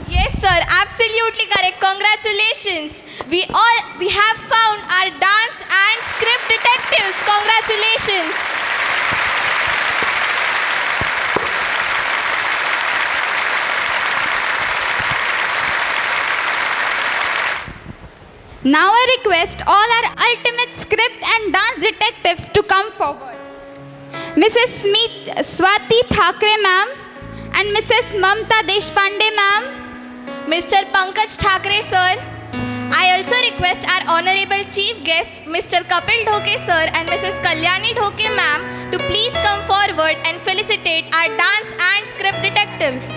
Yes, sir, absolutely correct. Congratulations. We have found our dance and script detectives. Congratulations. Now I request all our ultimate script and dance detectives to come forward. Mrs. Swati Thackeray ma'am and Mrs. Mamta Deshpande ma'am. Mr. Pankaj Thackeray sir. I also request our honorable chief guest Mr. Kapil Dhoke sir and Mrs. Kalyani Dhoke ma'am to please come forward and felicitate our dance and script detectives.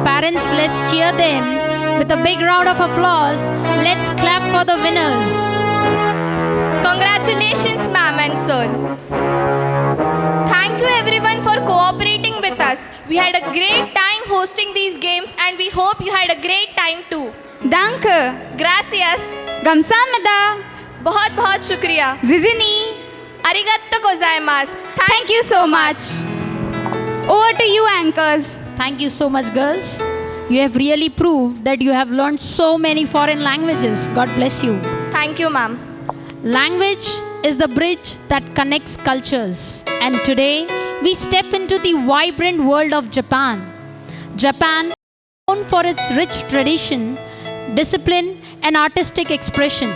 Parents, let's cheer them with a big round of applause. Let's clap for the winners. Congratulations, ma'am and sir. Thank you everyone for cooperating with us. We had a great time hosting these games and we hope you had a great time too. Danke. Gracias. Gamsamida. बहुत बहुत शुक्रिया. Zizini. Arigato gozaimasu. Thank you so much. Over to you, anchors. Thank you so much, girls. You have really proved that you have learned so many foreign languages. God bless you. Thank you, ma'am. Language is the bridge that connects cultures. And today, we step into the vibrant world of Japan. Japan, known for its rich tradition, discipline, and artistic expression.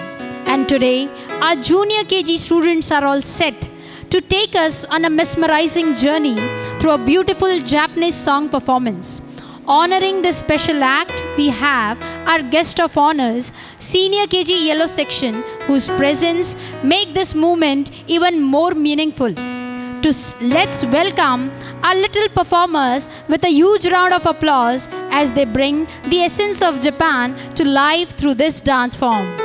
And today, our junior KG students are all set to take us on a mesmerizing journey through a beautiful Japanese song performance. Honoring this special act, we have our guest of honors, Senior KG Yellow Section, whose presence make this moment even more meaningful. Let's welcome our little performers with a huge round of applause as they bring the essence of Japan to life through this dance form.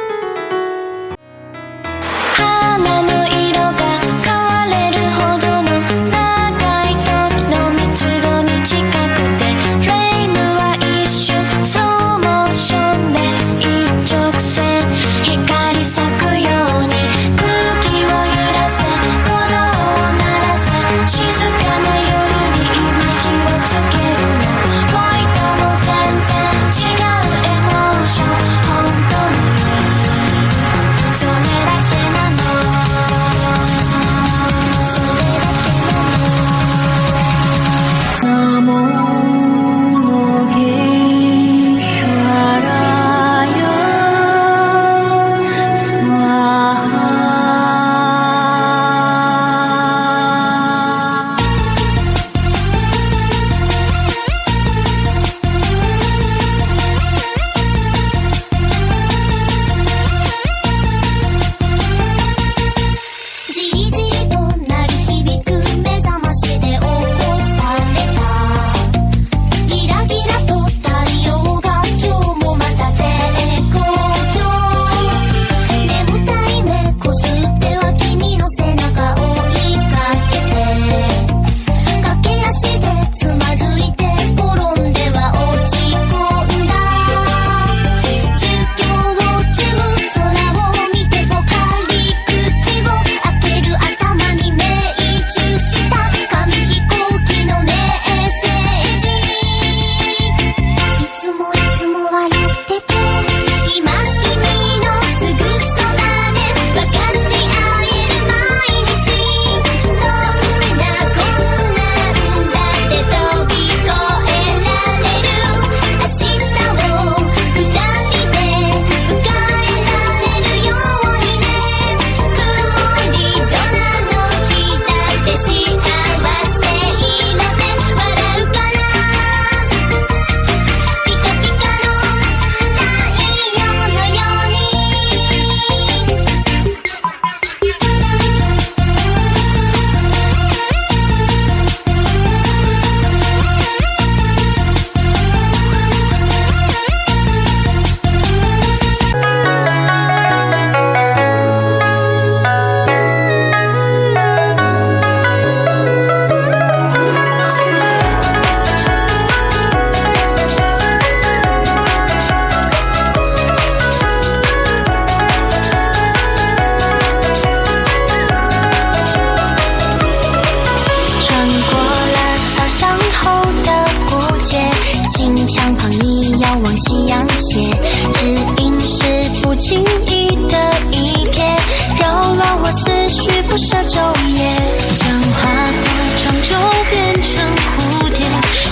不下昼夜，将花朵终究变成蝴蝶，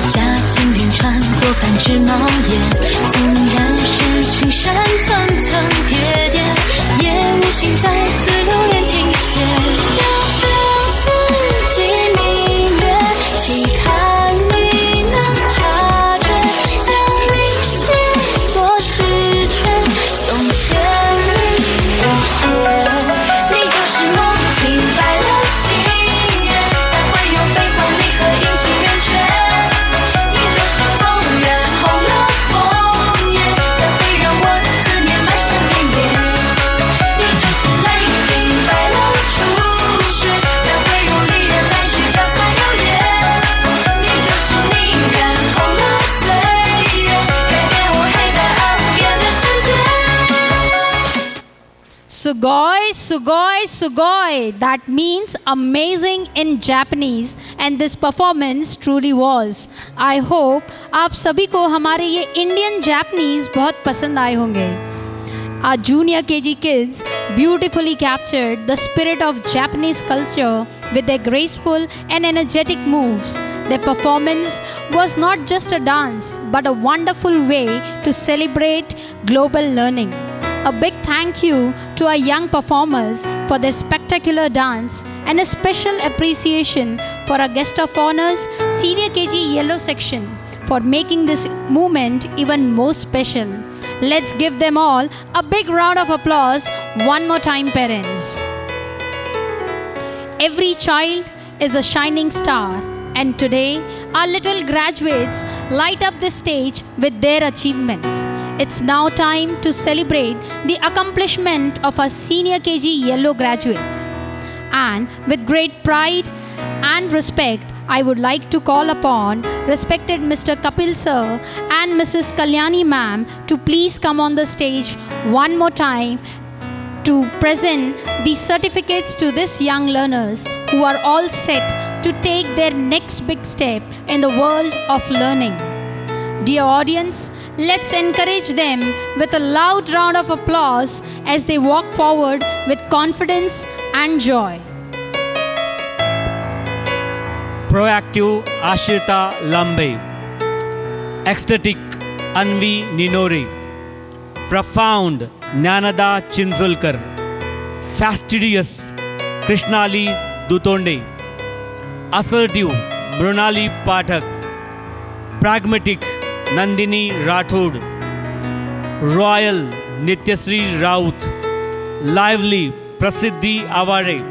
夹紧云穿过繁枝茂叶，纵然是群山层层叠叠，也无心再次留恋停歇。就让四季明月，期盼你能察觉，将你写作诗卷，送千里无邪。你就是梦境白了心眼，才会有悲欢离合阴晴圆缺。你就是风染红了枫叶，才会让我的思念漫山遍野。你就是泪浸白了初雪，才会让离人来去飘散流言。你就是凝然红了岁月，改变我黑白而无言的世界。Sugoi, sugoi, sugoi. That means amazing in Japanese, and this performance truly was. I hope आप सभी को हमारे ये Indian Japanese बहुत पसंद आए होंगे. Our junior KG kids beautifully captured the spirit of Japanese culture with their graceful and energetic moves. Their performance was not just a dance, but a wonderful way to celebrate global learning. A big thank you to our young performers for their spectacular dance, and a special appreciation for our guest of honors, Senior KG Yellow Section, for making this moment even more special. Let's give them all a big round of applause one more time, parents. Every child is a shining star, and today our little graduates light up the stage with their achievements. It's now time to celebrate the accomplishment of our Senior KG Yellow graduates. And with great pride and respect, I would like to call upon respected Mr. Kapil sir and Mrs. Kalyani ma'am to please come on the stage one more time to present the certificates to these young learners who are all set to take their next big step in the world of learning. Dear audience, let's encourage them with a loud round of applause as they walk forward with confidence and joy. Proactive Ashita Lambe, Ecstatic Anvi Ninore, Profound Nyanada Chinzulkar, Fastidious Krishnali Dutonde, Assertive Brunali Pathak, Pragmatic Nandini Rathod, Royal Nityasri Raut, Lively Prasiddhi Avare,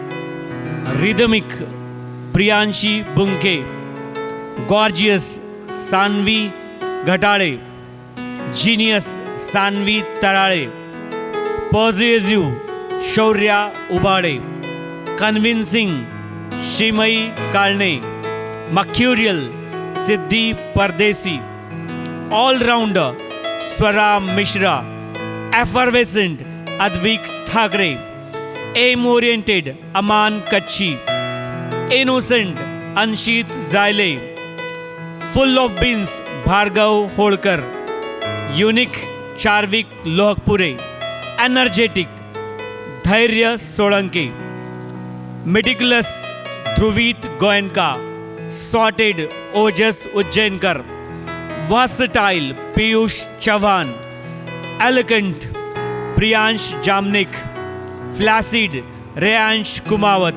Rhythmic Priyanshi Bunke, Gorgeous Sanvi Ghatade, Genius Sanvi Tarare, Persuasive Shaurya Ubade, Convincing Shimai Kalne, Mercurial Siddhi Pardesi, All-Rounder Swara Mishra, Effervescent Advik Thakre, Aim-Oriented Aman Kachi, Innocent Anshit Zaile, Full of Beans Bhargav Holkar, Unique Charvik Lohpure, Energetic Dhairya Solanki, Meticulous Dhruvit Goenka, Sorted Ojas Ujjainkar, Versatile Piyush Chavan, Elegant Priyansh Jamnik, Flaccid Reyansh Kumawat,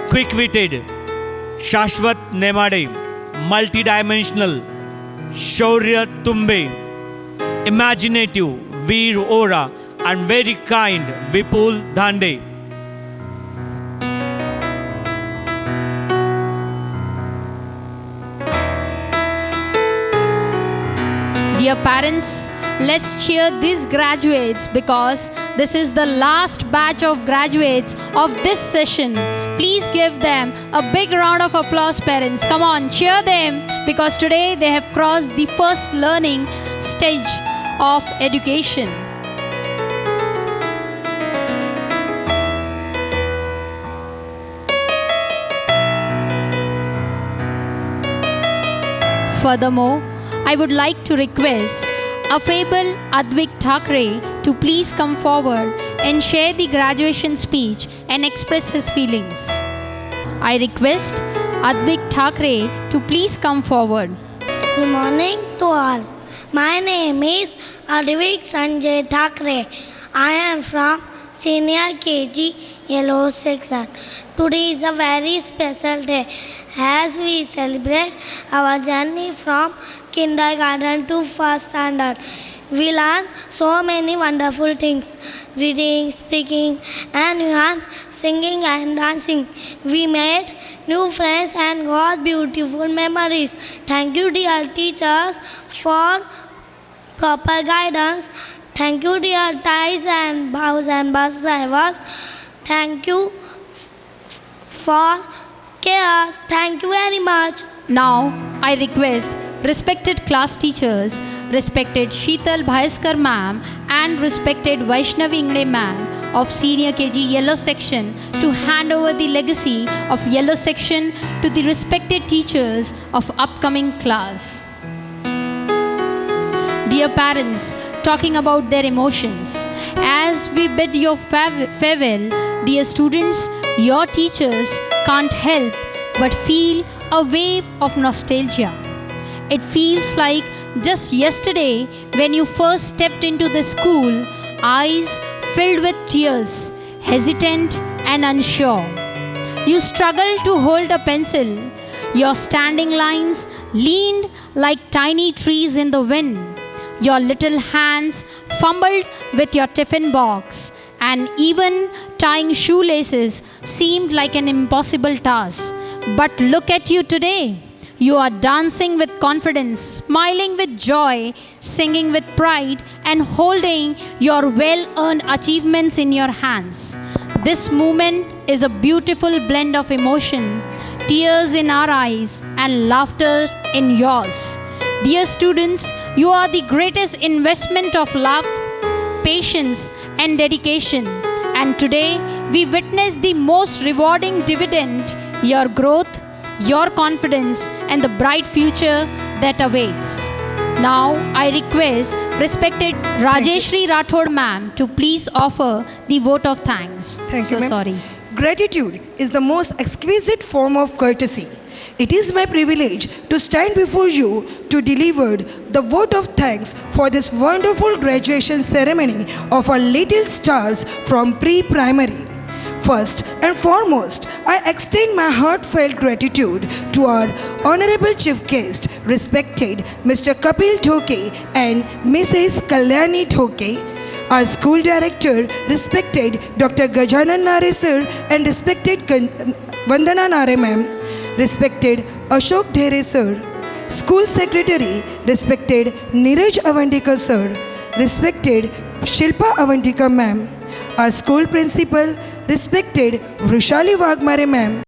Quick-witted Shashwat Nemade, Multidimensional Shaurya Tumbe, Imaginative Veer Ora, and very kind Vipul Dhande. Dear parents, let's cheer these graduates because this is the last batch of graduates of this session. Please give them a big round of applause, parents. Come on, cheer them because today they have crossed the first learning stage of education. Furthermore, I would like to request Affable Advik Thackeray to please come forward and share the graduation speech and express his feelings. I request Advik Thackeray to please come forward. Good morning to all. My name is Advik Sanjay Thackeray. I am from Senior KG Yellow Section. Today is a very special day as we celebrate our journey from kindergarten to first standard. We learn so many wonderful things: reading, speaking, and even singing and dancing. We made new friends and got beautiful memories. Thank you, dear teachers, for proper guidance. Thank you, dear ties and bows and bus drivers. Thank you for cares. Thank you very much. Now, I request respected class teachers, respected Sheetal Bhaiskar ma'am and respected Vaishnavi Ingde ma'am of Senior KG Yellow Section to hand over the legacy of Yellow Section to the respected teachers of upcoming class. Dear parents, talking about their emotions, as we bid your farewell, dear students, your teachers can't help but feel a wave of nostalgia. It feels like just yesterday when you first stepped into the school, eyes filled with tears, hesitant and unsure. You struggled to hold a pencil. Your standing lines leaned like tiny trees in the wind. Your little hands fumbled with your tiffin box, and even tying shoelaces seemed like an impossible task. But look at you today. You are dancing with confidence, smiling with joy, singing with pride, and holding your well-earned achievements in your hands. This moment is a beautiful blend of emotion, tears in our eyes, and laughter in yours. Dear students, you are the greatest investment of love, patience, and dedication. And today, we witness the most rewarding dividend, your growth, your confidence, and the bright future that awaits. Now, I request respected Rajeshri Rathod ma'am to please offer the vote of thanks. Thank you, ma'am. Sorry. Gratitude is the most exquisite form of courtesy. It is my privilege to stand before you to deliver the vote of thanks for this wonderful graduation ceremony of our little stars from pre-primary. First and foremost, I extend my heartfelt gratitude to our Honorable Chief Guest, respected Mr. Kapil Thoke and Mrs. Kalyani Thoke, our School Director, respected Dr. Gajanan Nare Sir and respected Vandana Nare Ma'am, respected Ashok Dhere Sir, School Secretary, respected Neeraj Avandikar Sir, respected Shilpa Avandikar Ma'am, our School Principal, respected Vrishali Wagmare Ma'am,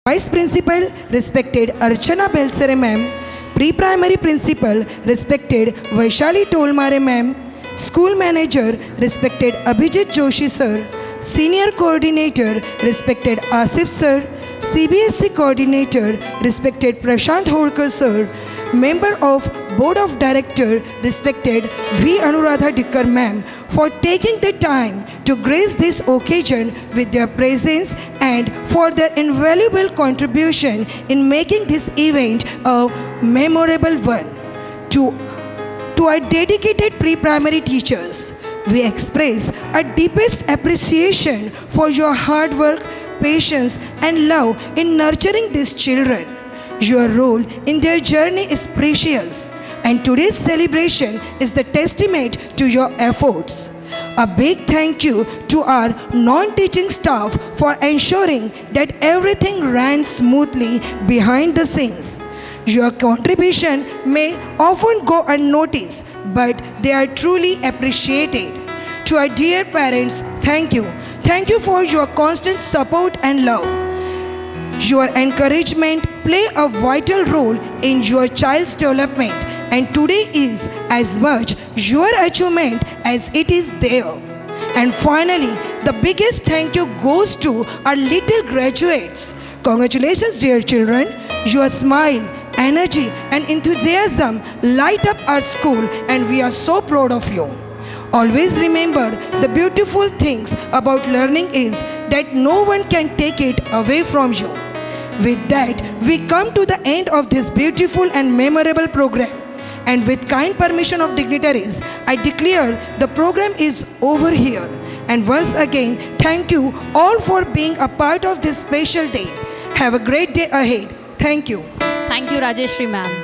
Vice Principal, respected Archana Belsare Ma'am, Pre-Primary Principal, respected Vaishali Tolmare Ma'am, School Manager, respected Abhijit Joshi Sir, Senior Coordinator, respected Asif Sir, CBSE Coordinator, respected Prashant Holkar Sir, Member of Board of Director, respected V. Anuradha Dikkar Ma'am, for taking the time to grace this occasion with their presence and for their invaluable contribution in making this event a memorable one. To our dedicated pre-primary teachers, we express our deepest appreciation for your hard work, patience, and love in nurturing these children. Your role in their journey is precious, and today's celebration is the testament to your efforts. A big thank you to our non-teaching staff for ensuring that everything ran smoothly behind the scenes. Your contribution may often go unnoticed, but they are truly appreciated. To our dear parents, thank you. Thank you for your constant support and love. Your encouragement play a vital role in your child's development, and today is as much your achievement as it is there. And finally, the biggest thank you goes to our little graduates. Congratulations, dear children. Your smile, energy, and enthusiasm light up our school, and we are so proud of you. Always remember, the beautiful things about learning is that no one can take it away from you. With that, we come to the end of this beautiful and memorable program. And with kind permission of dignitaries, I declare the program is over here. And once again, thank you all for being a part of this special day. Have a great day ahead. Thank you. Thank you, Rajeshri ma'am.